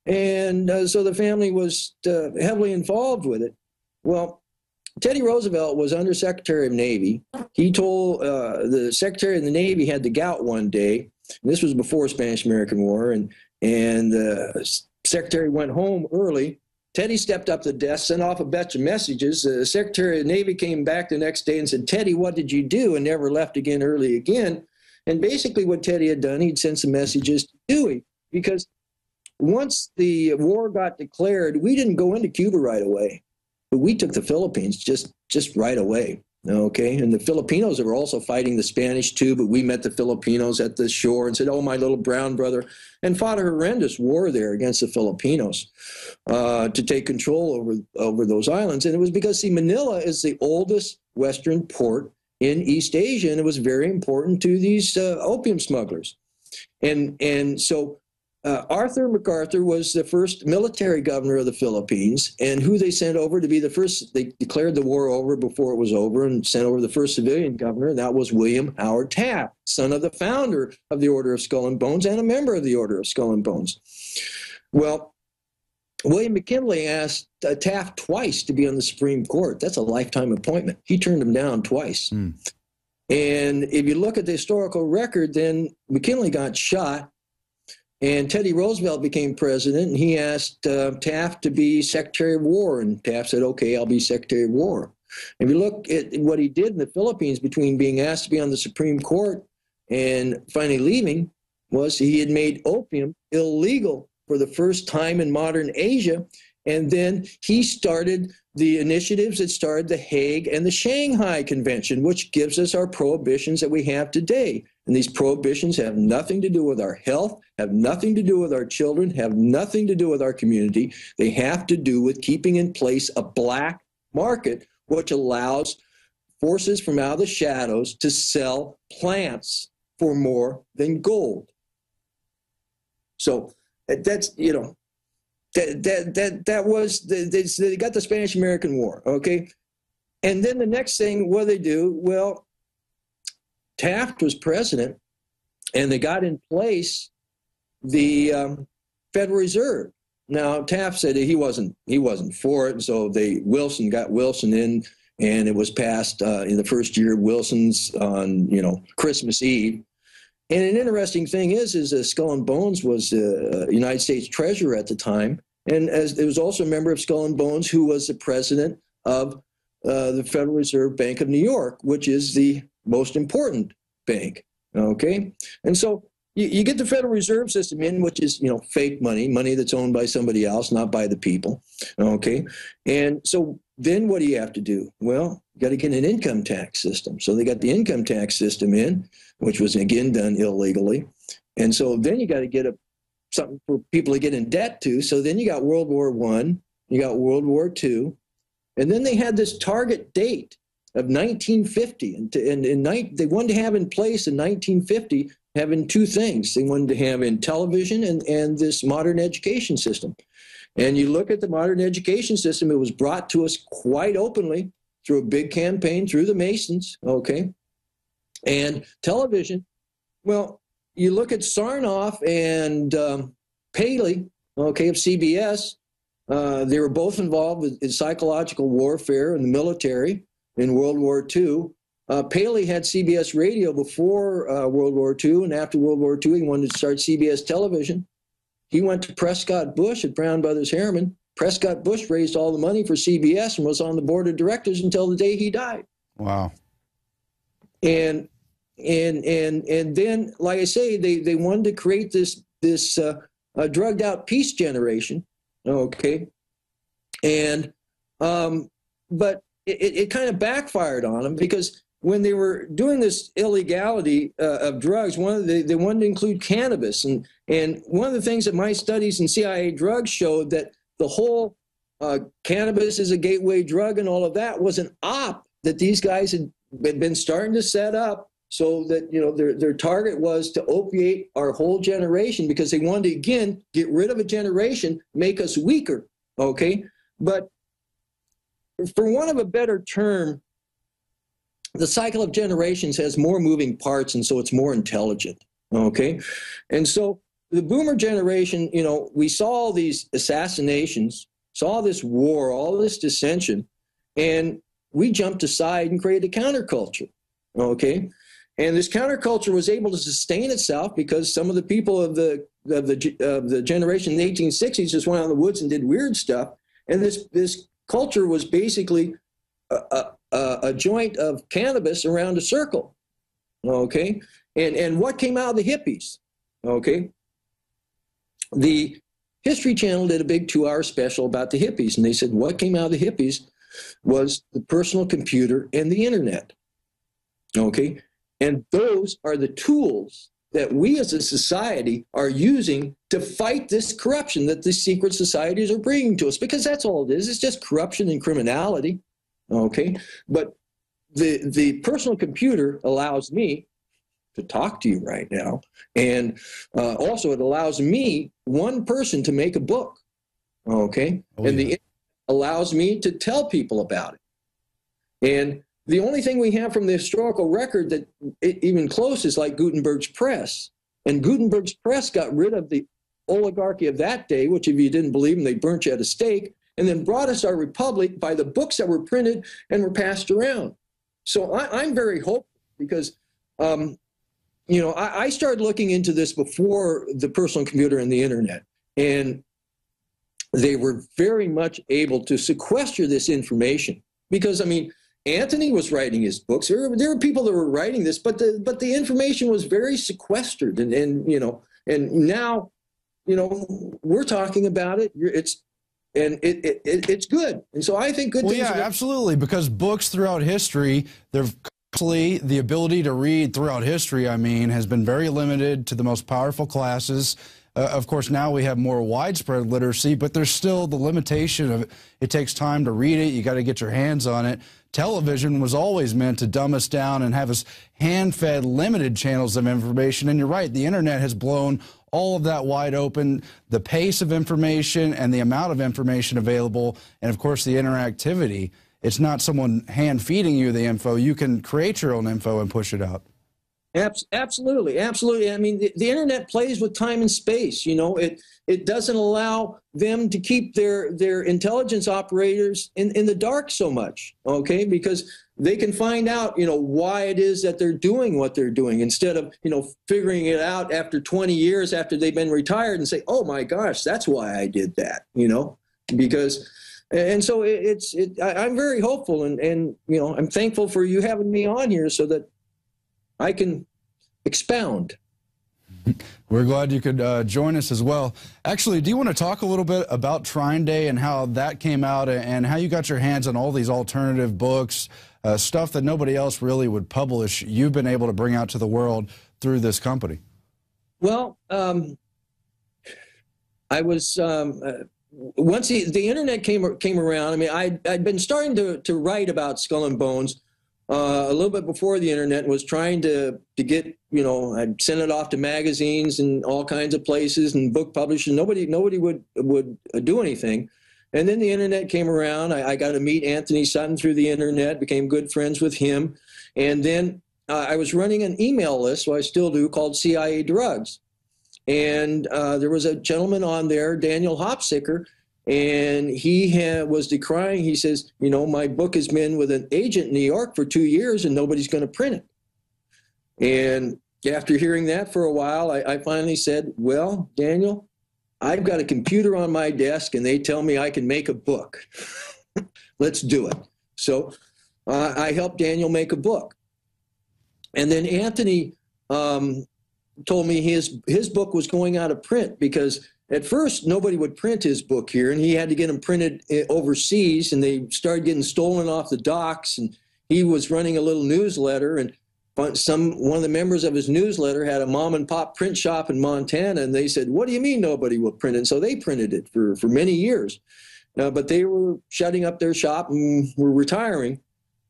B: And so the family was heavily involved with it. Well, Teddy Roosevelt was Under Secretary of Navy. He told the Secretary of the Navy had the gout one day. This was before Spanish-American War, and the Secretary went home early. Teddy stepped up to the desk, sent off a batch of messages. The Secretary of the Navy came back the next day and said, "Teddy, what did you do?" and never left again early again. And basically what Teddy had done, he'd sent some messages to Dewey, because once the war got declared, we didn't go into Cuba right away, but we took the Philippines just right away. Okay, and the Filipinos were also fighting the Spanish too, but we met the Filipinos at the shore and said, "Oh, my little brown brother," and fought a horrendous war there against the Filipinos to take control over those islands. And it was because, see, Manila is the oldest Western port in East Asia, and it was very important to these opium smugglers. And so Arthur MacArthur was the first military governor of the Philippines, and who they sent over to be the first, they declared the war over before it was over and sent over the first civilian governor, and that was William Howard Taft, son of the founder of the Order of Skull and Bones and a member of the Order of Skull and Bones. Well, William McKinley asked Taft twice to be on the Supreme Court. That's a lifetime appointment. He turned him down twice. And if you look at the historical record, then McKinley got shot, and Teddy Roosevelt became president, and he asked Taft to be Secretary of War, and Taft said, "Okay, I'll be Secretary of War." If you look at what he did in the Philippines between being asked to be on the Supreme Court and finally leaving, was he had made opium illegal for the first time in modern Asia, and then he started the initiatives that started the Hague and the Shanghai Convention, which gives us our prohibitions that we have today. And these prohibitions have nothing to do with our health, have nothing to do with our children, have nothing to do with our community. They have to do with keeping in place a black market, which allows forces from out of the shadows to sell plants for more than gold. So that's, you know, that was, they got the Spanish-American War, okay? And then the next thing, what do they do? Well, Taft was president, and they got in place the Federal Reserve. Now, Taft said he wasn't for it, and so Wilson got Wilson in, and it was passed in the first year of Wilson's on, Christmas Eve. And an interesting thing is Skull and Bones was United States Treasurer at the time, and as there was also a member of Skull and Bones who was the president of the Federal Reserve Bank of New York, which is the most important bank. Okay, and so you get the Federal Reserve System in, which is fake money that's owned by somebody else, not by the people. Okay, and so then what do you have to do? Well, you got to get an income tax system. So they got the income tax system in, which was again done illegally, and so then you got to get something for people to get in debt to. So then you got World War I, you got World War II, and then they had this target date of 1950, and they wanted to have in place in 1950 having two things. They wanted to have in television and this modern education system. And you look at the modern education system, it was brought to us quite openly through a big campaign through the Masons, okay? And television, well, you look at Sarnoff and Paley, okay, of CBS, they were both involved in psychological warfare in the military in World War II. Paley had CBS radio before World War II, and after World War II, he wanted to start CBS television. He went to Prescott Bush at Brown Brothers Harriman. Prescott Bush raised all the money for CBS and was on the board of directors until the day he died.
A: Wow.
B: And then, like I say, they wanted to create this drugged out peace generation, okay? And but it kind of backfired on them, because when they were doing this illegality of drugs, they wanted to include cannabis. And one of the things that my studies in CIA drugs showed, that the whole cannabis is a gateway drug and all of that was an op that these guys had been starting to set up, so that, you know, their target was to opiate our whole generation, because they wanted to, again, get rid of a generation, make us weaker, okay? But for want of a better term, the cycle of generations has more moving parts, and so it's more intelligent, okay? And so the boomer generation, you know, we saw all these assassinations, saw this war, all this dissension, and we jumped aside and created a counterculture, okay? And this counterculture was able to sustain itself because some of the people of the generation in the 1860s just went out in the woods and did weird stuff, and this culture was basically a joint of cannabis around a circle, okay? And what came out of the hippies, okay? The History Channel did a big 2-hour special about the hippies, and they said what came out of the hippies was the personal computer and the internet, okay? And those are the tools that we as a society are using to fight this corruption that the secret societies are bringing to us, because that's all it is. It's just corruption and criminality. Okay, but the personal computer allows me to talk to you right now, and also it allows me, one person, to make a book. Okay, and the internet allows me to tell people about it. And the only thing we have from the historical record that even close is like Gutenberg's press, and Gutenberg's press got rid of the oligarchy of that day, which if you didn't believe them, they burnt you at a stake, and then brought us our republic by the books that were printed and were passed around. So I'm very hopeful, because, you know, I started looking into this before the personal computer and the internet, and they were very much able to sequester this information. Because, I mean, Anthony was writing his books. There were people that were writing this, but the information was very sequestered, and you know, and now, you know, we're talking about it. It's good, and so I think good things.
A: Yeah, absolutely, because books throughout history, the ability to read throughout history, I mean, has been very limited to the most powerful classes. Of course, now we have more widespread literacy, but there's still the limitation of it takes time to read it. You got to get your hands on it. Television was always meant to dumb us down and have us hand-fed limited channels of information. And you're right, the internet has blown all of that wide open. The pace of information and the amount of information available, and of course the interactivity. It's not someone hand-feeding you the info. You can create your own info and push it out.
B: Absolutely, absolutely. I mean, the internet plays with time and space. You know, it doesn't allow them to keep their intelligence operators in the dark so much, okay? Because they can find out, you know, why it is that they're doing what they're doing, instead of, you know, figuring it out after 20 years after they've been retired and say, oh my gosh, that's why I did that, you know? Because, and so I'm very hopeful, and you know, I'm thankful for you having me on here so that I can expound.
A: We're glad you could join us as well. Actually, do you want to talk a little bit about Trine Day and how that came out, and how you got your hands on all these alternative books, stuff that nobody else really would publish, you've been able to bring out to the world through this company?
B: Well, I was, once the internet came around, I mean, I'd been starting to write about Skull and Bones a little bit before the internet, was trying to get, you know, I'd send it off to magazines and all kinds of places and book publishers. Nobody would do anything. And then the internet came around. I got to meet Anthony Sutton through the internet, became good friends with him. And then I was running an email list, so I still do, called CIA Drugs. And there was a gentleman on there, Daniel Hopsicker, and he was decrying. He says, you know, my book has been with an agent in New York for 2 years and nobody's going to print it. And after hearing that for a while, I finally said, well, Daniel, I've got a computer on my desk and they tell me I can make a book. Let's do it. So I helped Daniel make a book. And then Anthony told me his book was going out of print, because at first nobody would print his book here, and he had to get them printed overseas, and they started getting stolen off the docks, and he was running a little newsletter, and one of the members of his newsletter had a mom and pop print shop in Montana, and they said, "What do you mean nobody will print it?" And so they printed it for many years. But they were shutting up their shop and were retiring.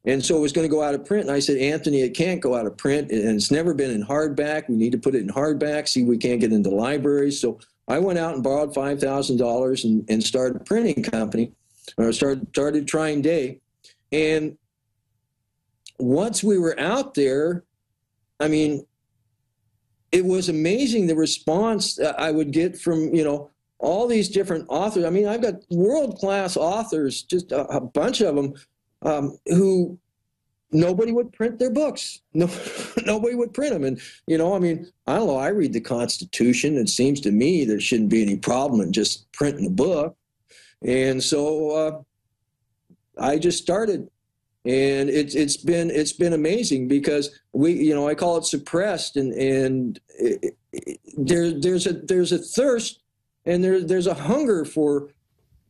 B: And so it was going to go out of print. And I said, "Anthony, it can't go out of print. And it's never been in hardback. We need to put it in hardback, see if we can't get into libraries." So I went out and borrowed $5,000 and started a printing company, or started Trying Day. And once we were out there, I mean, it was amazing the response I would get from, all these different authors. I mean, I've got world-class authors, just a bunch of them, who nobody would print their books. No, nobody would print them. And, I mean, I don't know, I read the Constitution. It seems to me there shouldn't be any problem in just printing a book. And so I just started. And it's been amazing because I call it suppressed, and there's a thirst, and there's a hunger for,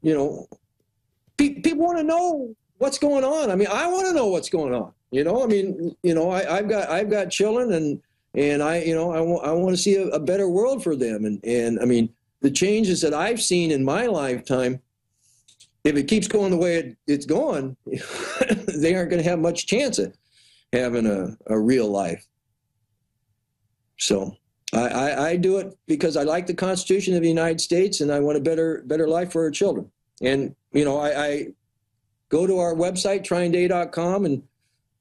B: people want to know what's going on. I mean, I want to know what's going on. I mean, I've got children, and I want to see a better world for them. And I mean, the changes that I've seen in my lifetime, if it keeps going the way it's going, they aren't going to have much chance of having a real life. So I do it because I like the Constitution of the United States, and I want a better life for our children. And, I go to our website, tryingday.com,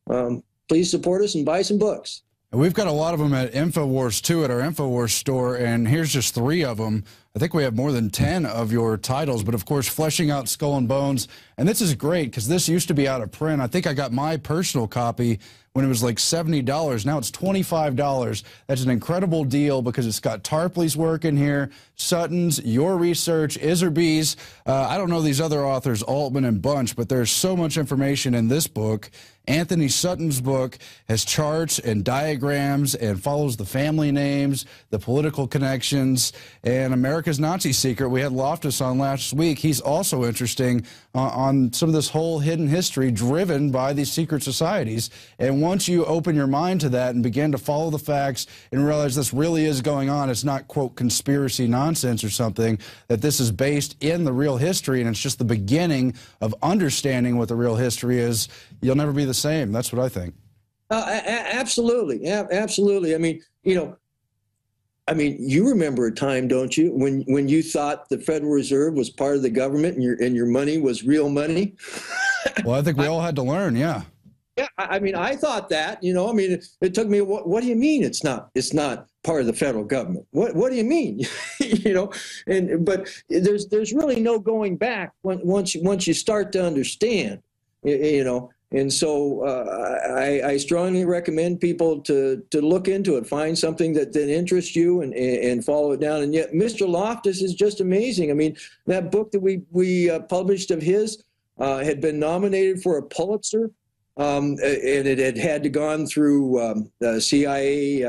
B: and please support us and buy some books.
A: And we've got a lot of them at InfoWars, too, at our InfoWars store, and here's just 3 of them. I think we have more than 10 of your titles, but of course, Fleshing Out Skull and Bones. And this is great because this used to be out of print. I think I got my personal copy when it was like $70. Now it's $25. That's an incredible deal because it's got Tarpley's work in here, Sutton's, your research, Iserby's. I don't know these other authors, Altman and Bunch, but there's so much information in this book. Anthony Sutton's book has charts and diagrams and follows the family names, the political connections, and America's Nazi Secret. We had Loftus on last week. He's also interesting on some of this whole hidden history driven by these secret societies. And once you open your mind to that and begin to follow the facts and realize this really is going on, it's not, quote, conspiracy nonsense or something, that this is based in the real history, and it's just the beginning of understanding what the real history is, you'll never be the same. That's what I think.
B: Absolutely. Absolutely. I mean, you remember a time, don't you, when you thought the Federal Reserve was part of the government and your money was real money?
A: Well, I think we all had to learn, yeah.
B: Yeah, I mean, I thought that, I mean, it took me, what do you mean it's not part of the federal government? What do you mean? But there's really no going back once you start to understand, And so I strongly recommend people to look into it, find something that interests you and follow it down. And yet Mr. Loftus is just amazing. I mean, that book that we published of his had been nominated for a Pulitzer, and it had gone through CIA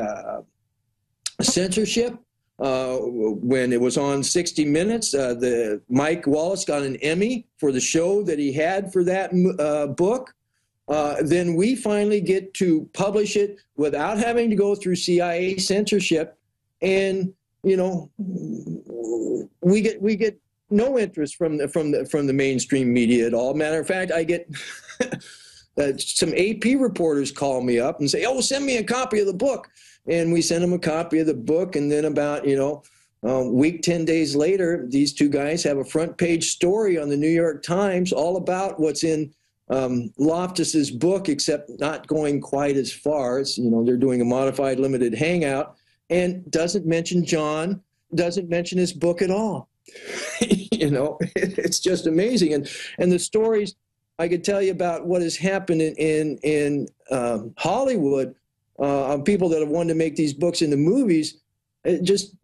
B: censorship. When it was on 60 Minutes, Mike Wallace got an Emmy for the show that he had for that book. Then we finally get to publish it without having to go through CIA censorship, and we get no interest from the mainstream media at all. Matter of fact, I get some AP reporters call me up and say, "Oh, send me a copy of the book," and we send them a copy of the book, and then about a week, 10 days later, these 2 guys have a front page story on the New York Times all about what's in Loftus's book, except not going quite as far. It's, they're doing a modified limited hangout, and doesn't mention John, doesn't mention his book at all. It's just amazing. And the stories I could tell you about what has happened in Hollywood, on people that have wanted to make these books into movies, it just,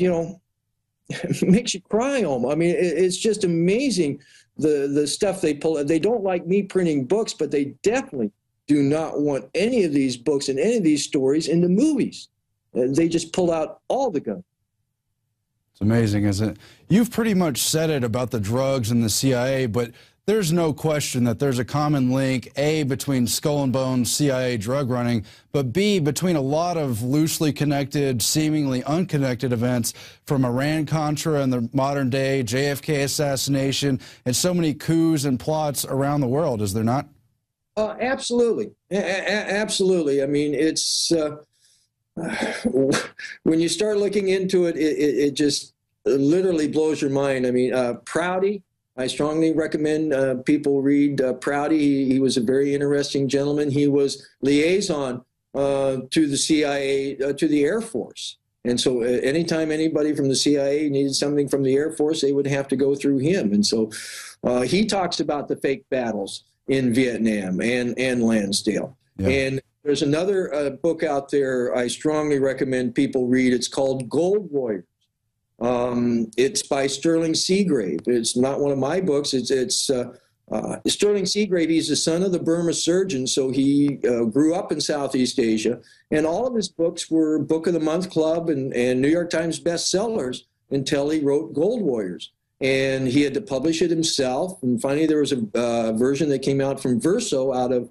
B: makes you cry almost. I mean, it's just amazing. The stuff they pull. They don't like me printing books, but they definitely do not want any of these books and any of these stories into movies. They just pull out all the guns. It's
A: amazing, isn't it? You've pretty much said it about the drugs and the CIA, but there's no question that there's a common link, A, between Skull and Bones CIA drug running, but B, between a lot of loosely connected, seemingly unconnected events from Iran-Contra and the modern day JFK assassination and so many coups and plots around the world, is there not?
B: Absolutely. Absolutely. I mean, it's when you start looking into it, it just literally blows your mind. I mean, Prouty, I strongly recommend people read Prouty. He was a very interesting gentleman. He was liaison to the CIA, to the Air Force. And so anytime anybody from the CIA needed something from the Air Force, they would have to go through him. And so he talks about the fake battles in Vietnam and Lansdale. Yeah. And there's another book out there I strongly recommend people read. It's called Gold Warriors. It's by Sterling Seagrave. It's not one of my books. It's Sterling Seagrave. He's the son of the Burma surgeon, so he grew up in Southeast Asia. And all of his books were Book of the Month Club and New York Times bestsellers until he wrote Gold Warriors. And he had to publish it himself. And finally, there was a version that came out from Verso out of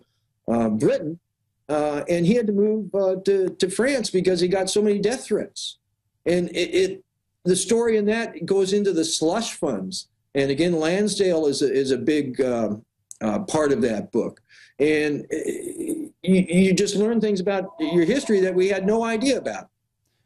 B: Britain. And he had to move to France because he got so many death threats. And the story in that goes into the slush funds. And again, Lansdale is a big part of that book. And you just learn things about your history that we had no idea about.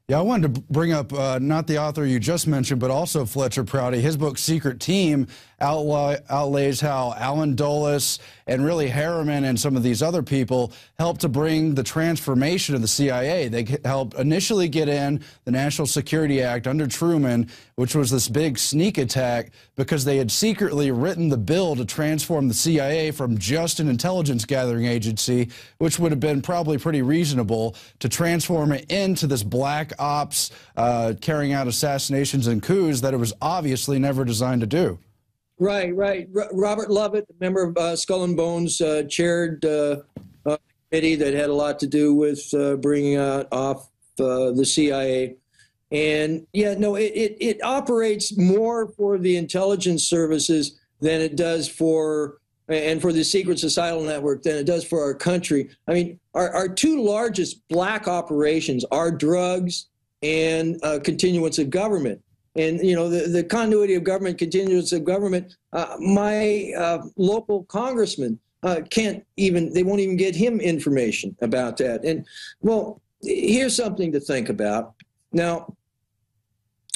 A: Yeah, I wanted to bring up not the author you just mentioned, but also Fletcher Prouty. His book, Secret Team, outlays how Alan Dulles and really Harriman and some of these other people helped to bring the transformation of the CIA. They helped initially get in the National Security Act under Truman, which was this big sneak attack because they had secretly written the bill to transform the CIA from just an intelligence gathering agency, which would have been probably pretty reasonable, to transform it into this black ops carrying out assassinations and coups that it was obviously never designed to do.
B: Right. Robert Lovett, a member of Skull and Bones, chaired a committee that had a lot to do with bringing off the CIA. And yeah, no, it operates more for the intelligence services than it does for the secret societal network than it does for our country. I mean, our two largest black operations are drugs and continuance of government. And, you know, the continuity of government, continuance of government, my local congressman can't even, they won't even get him information about that. And, well, here's something to think about. Now,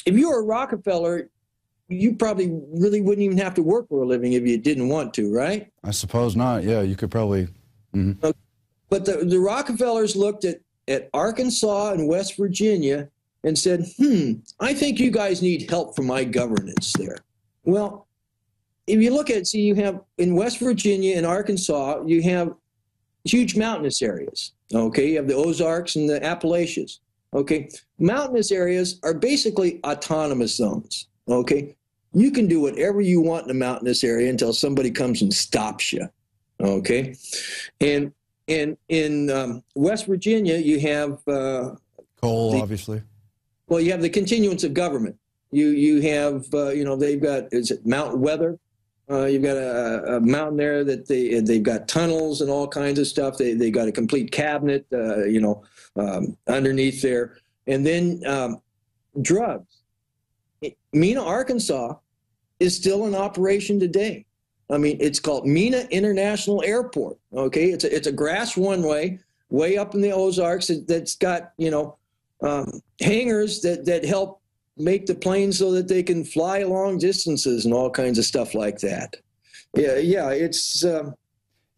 B: if you were a Rockefeller, you probably really wouldn't even have to work for a living if you didn't want to, right?
A: I suppose not. Yeah, you could probably. Mm-hmm.
B: But the Rockefellers looked at Arkansas and West Virginia and said, I think you guys need help for my governance there. Well, if you look at, see, you have in West Virginia and Arkansas, you have huge mountainous areas, okay? You have the Ozarks and the Appalachians, okay? Mountainous areas are basically autonomous zones, okay? You can do whatever you want in a mountainous area until somebody comes and stops you, okay? And in West Virginia, you have...
A: coal, obviously.
B: Well, you have the continuance of government. You have, you know, they've got, is it Mount Weather? You've got a mountain there that they've got tunnels and all kinds of stuff. They got a complete cabinet, you know, underneath there. And then drugs. Mena, Arkansas is still in operation today. I mean, it's called Mena International Airport, okay? It's a grass runway way up in the Ozarks that's got, you know, hangars that help make the planes so that they can fly long distances and all kinds of stuff like that. Yeah, it's...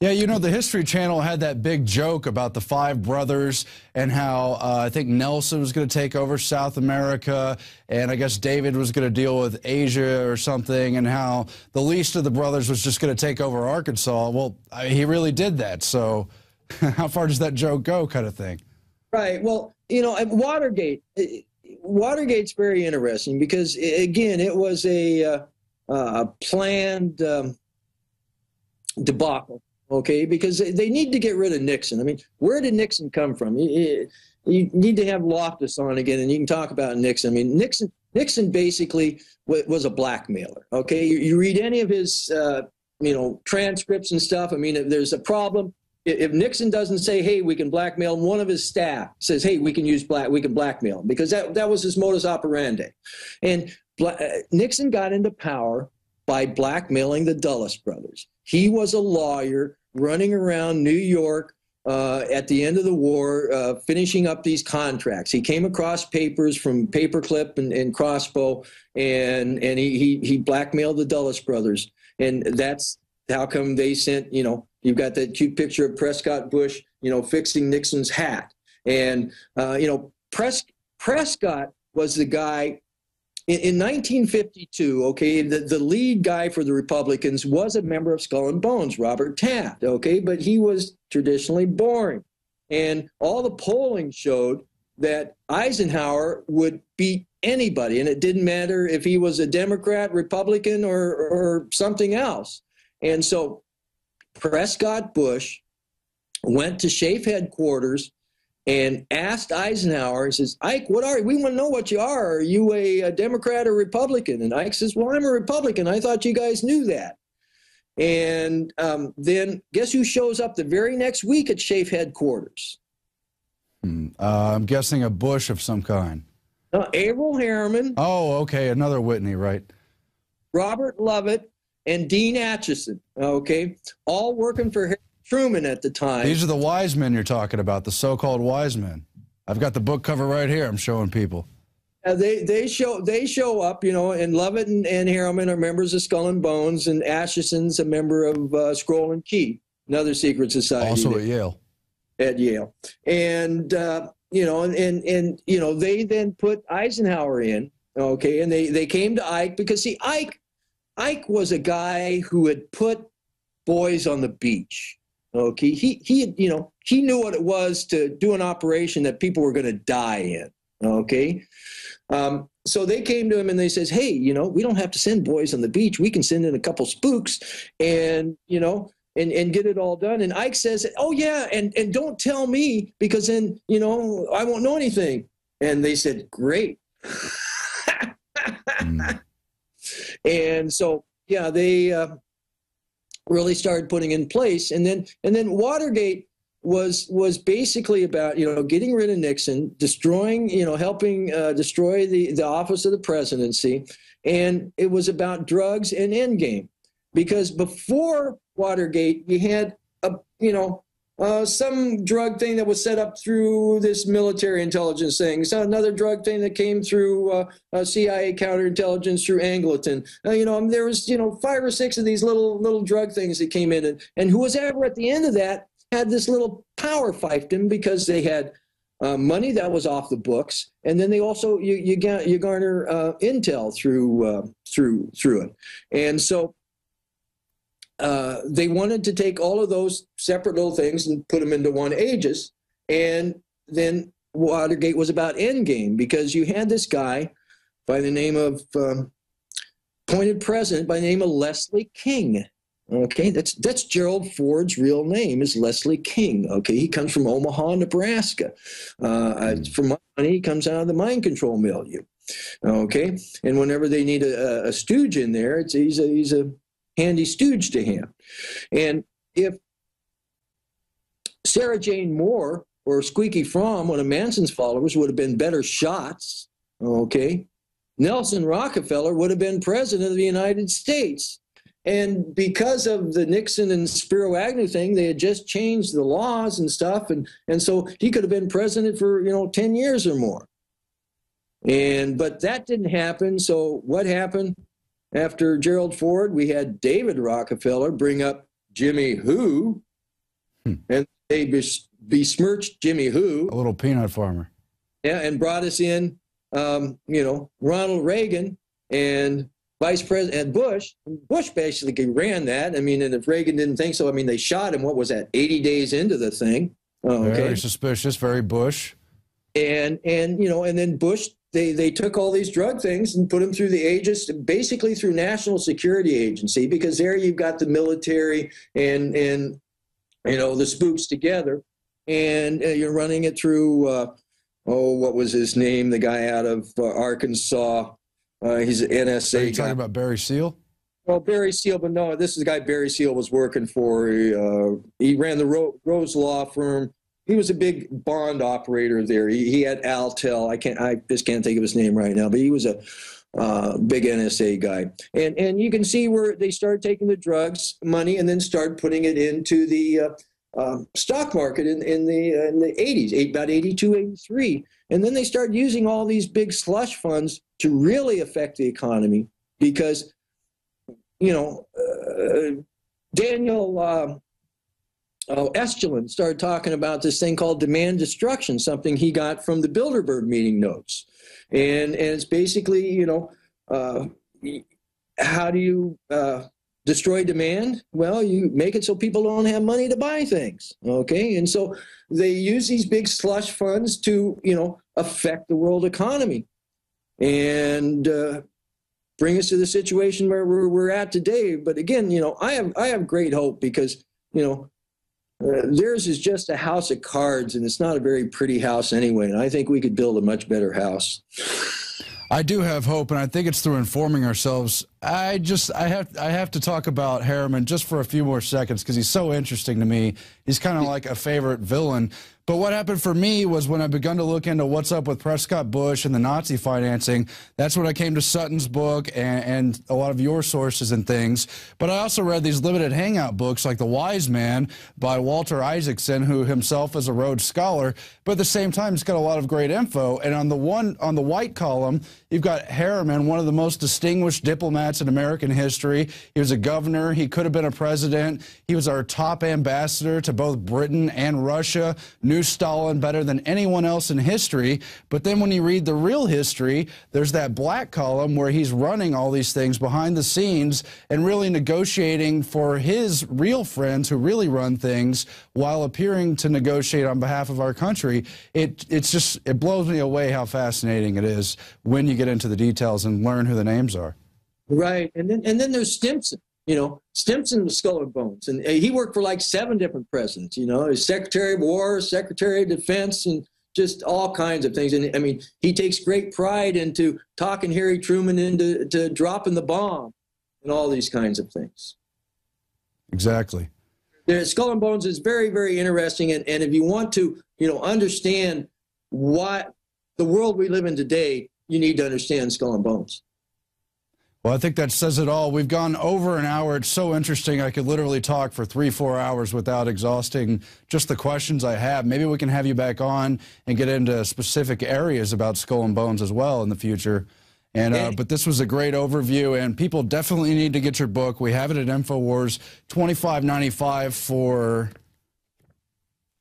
A: Yeah, you know, the History Channel had that big joke about the five brothers and how I think Nelson was going to take over South America, and I guess David was going to deal with Asia or something, and how the least of the brothers was just going to take over Arkansas. Well, he really did that, so how far does that joke go, kind of thing?
B: Right, well, you know, at Watergate's very interesting because, again, it was a planned debacle, okay, because they need to get rid of Nixon. I mean, where did Nixon come from? You need to have Loftus on again, and you can talk about Nixon. I mean, Nixon basically was a blackmailer, okay? You read any of his transcripts and stuff. I mean, if there's a problem, if Nixon doesn't say, hey, we can blackmail him, one of his staff says, hey, we can blackmail him, because that was his modus operandi. And Nixon got into power by blackmailing the Dulles brothers. He was a lawyer running around New York at the end of the war, finishing up these contracts. He came across papers from Paperclip and Crossbow, and he blackmailed the Dulles brothers. And that's how come they sent, you've got that cute picture of Prescott Bush, fixing Nixon's hat. And, Prescott was the guy in 1952, okay, the lead guy for the Republicans was a member of Skull and Bones, Robert Taft, okay, but he was traditionally boring. And all the polling showed that Eisenhower would beat anybody, and it didn't matter if he was a Democrat, Republican, or something else. And so Prescott Bush went to SHAEF headquarters and asked Eisenhower, he says, Ike, what are you? We want to know what you are. Are you a Democrat or Republican? And Ike says, well, I'm a Republican. I thought you guys knew that. And then guess who shows up the very next week at SHAEF headquarters?
A: I'm guessing a Bush of some kind.
B: Averell Harriman.
A: Oh, okay, another Whitney, right.
B: Robert Lovett and Dean Acheson, okay, all working for Truman at the time.
A: These are the wise men you're talking about, the so-called wise men. I've got the book cover right here. I'm showing people.
B: They show up, and Lovett and Harriman are members of Skull and Bones, and Acheson's a member of Scroll and Key, another secret society.
A: Also at Yale.
B: At Yale, and they then put Eisenhower in, okay, and they came to Ike because see, Ike was a guy who had put boys on the beach. Okay, he knew what it was to do an operation that people were going to die in. Okay, so they came to him and they says, hey, we don't have to send boys on the beach. We can send in a couple spooks and get it all done. And Ike says, oh yeah, and don't tell me, because then I won't know anything. And they said, great. And so yeah, they really started putting in place, and then Watergate was basically about getting rid of Nixon, destroying helping destroy the office of the presidency, and it was about drugs and endgame, because before Watergate you had some drug thing that was set up through this military intelligence thing. So another drug thing that came through CIA counterintelligence through Angleton. There was 5 or 6 of these little drug things that came in, and who was ever at the end of that had this little power fiefdom, because they had money that was off the books, and then they also you garner intel through it, and so. They wanted to take all of those separate little things and put them into one aegis. And then Watergate was about endgame, because you had this guy by the name of, appointed president by the name of Leslie King. Okay, that's Gerald Ford's real name, is Leslie King. Okay, he comes from Omaha, Nebraska. For money, he comes out of the mind control milieu. Okay, and whenever they need a stooge in there, he's a handy stooge to him. And if Sarah Jane Moore or Squeaky Fromm, one of Manson's followers, would have been better shots, okay, Nelson Rockefeller would have been president of the United States. And because of the Nixon and Spiro Agnew thing, they had just changed the laws and stuff, and so he could have been president for 10 years or more. But that didn't happen. So what happened? After Gerald Ford, we had David Rockefeller bring up Jimmy Who, and they besmirched Jimmy Who.
A: A little peanut farmer.
B: Yeah, and brought us in, Ronald Reagan and Vice President Bush. Bush basically ran that. I mean, and if Reagan didn't think so, I mean, they shot him, what was that, 80 days into the thing. Okay.
A: Very suspicious, very Bush.
B: And then Bush, they took all these drug things and put them through the aegis, basically through National Security Agency, because there you've got the military and the spooks together, and you're running it through, what was his name? The guy out of Arkansas. He's an NSA
A: Are you talking about Barry Seal?
B: Well, Barry Seal, but no, this is the guy Barry Seal was working for. He ran the Rose Law Firm. He was a big bond operator there. He had Altel. I just can't think of his name right now, but he was a big NSA guy. And you can see where they started taking the drugs money and then started putting it into the stock market in the 80s, about 82, 83. And then they started using all these big slush funds to really affect the economy because, Daniel Estulin started talking about this thing called demand destruction, something he got from the Bilderberg meeting notes. And it's basically, how do you destroy demand? Well, you make it so people don't have money to buy things, okay? And so they use these big slush funds to, affect the world economy and bring us to the situation where we're at today. But again, I have great hope because, theirs is just a house of cards, and it's not a very pretty house anyway. And I think we could build a much better house.
A: I do have hope, and I think it's through informing ourselves. I have to talk about Harriman just for a few more seconds because he's so interesting to me. He's kind of like a favorite villain. But what happened for me was when I begun to look into what's up with Prescott Bush and the Nazi financing, that's when I came to Sutton's book and a lot of your sources and things. But I also read these limited hangout books like The Wise Man by Walter Isaacson, who himself is a Rhodes Scholar. But at the same time, it's got a lot of great info. And on the white column, you've got Harriman, one of the most distinguished diplomats in American history. He was a governor. He could have been a president. He was our top ambassador to both Britain and Russia. Knew Stalin better than anyone else in history. But then when you read the real history, there's that black column where he's running all these things behind the scenes and really negotiating for his real friends who really run things while appearing to negotiate on behalf of our country. It blows me away how fascinating it is when you get into the details and learn who the names are.
B: Right. And then there's Stimson. Stimson was Skull and Bones, and he worked for like 7 different presidents, He's Secretary of War, Secretary of Defense, and just all kinds of things. And I mean, he takes great pride into talking Harry Truman into dropping the bomb and all these kinds of things.
A: Exactly.
B: Skull and Bones is very, very interesting. And if you want to, understand what the world we live in today, you need to understand Skull and Bones.
A: Well, I think that says it all. We've gone over an hour. It's so interesting. I could literally talk for 3-4 hours without exhausting just the questions I have. Maybe we can have you back on and get into specific areas about Skull and Bones as well in the future. But this was a great overview, and people definitely need to get your book. We have it at InfoWars, $25.95 for,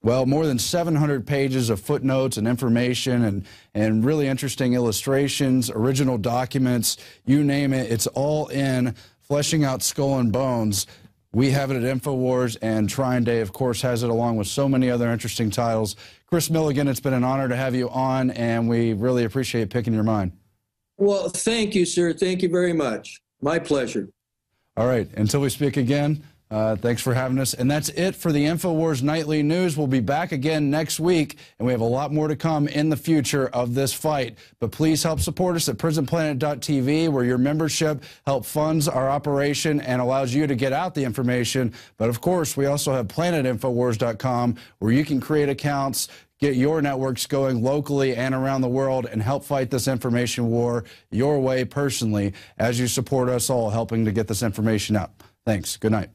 A: well, more than 700 pages of footnotes and information and really interesting illustrations, original documents, you name it. It's all in Fleshing Out Skull and Bones. We have it at InfoWars, and Trine Day, of course, has it along with so many other interesting titles. Kris Millegan, it's been an honor to have you on, and we really appreciate picking your mind.
B: Well, thank you, sir. Thank you very much. My pleasure.
A: All right. Until we speak again, thanks for having us. And that's it for the InfoWars Nightly News. We'll be back again next week, and we have a lot more to come in the future of this fight. But please help support us at prisonplanet.tv, where your membership helps funds our operation and allows you to get out the information. But, of course, we also have planetinfowars.com, where you can create accounts, get your networks going locally and around the world, and help fight this information war your way personally as you support us all helping to get this information out. Thanks. Good night.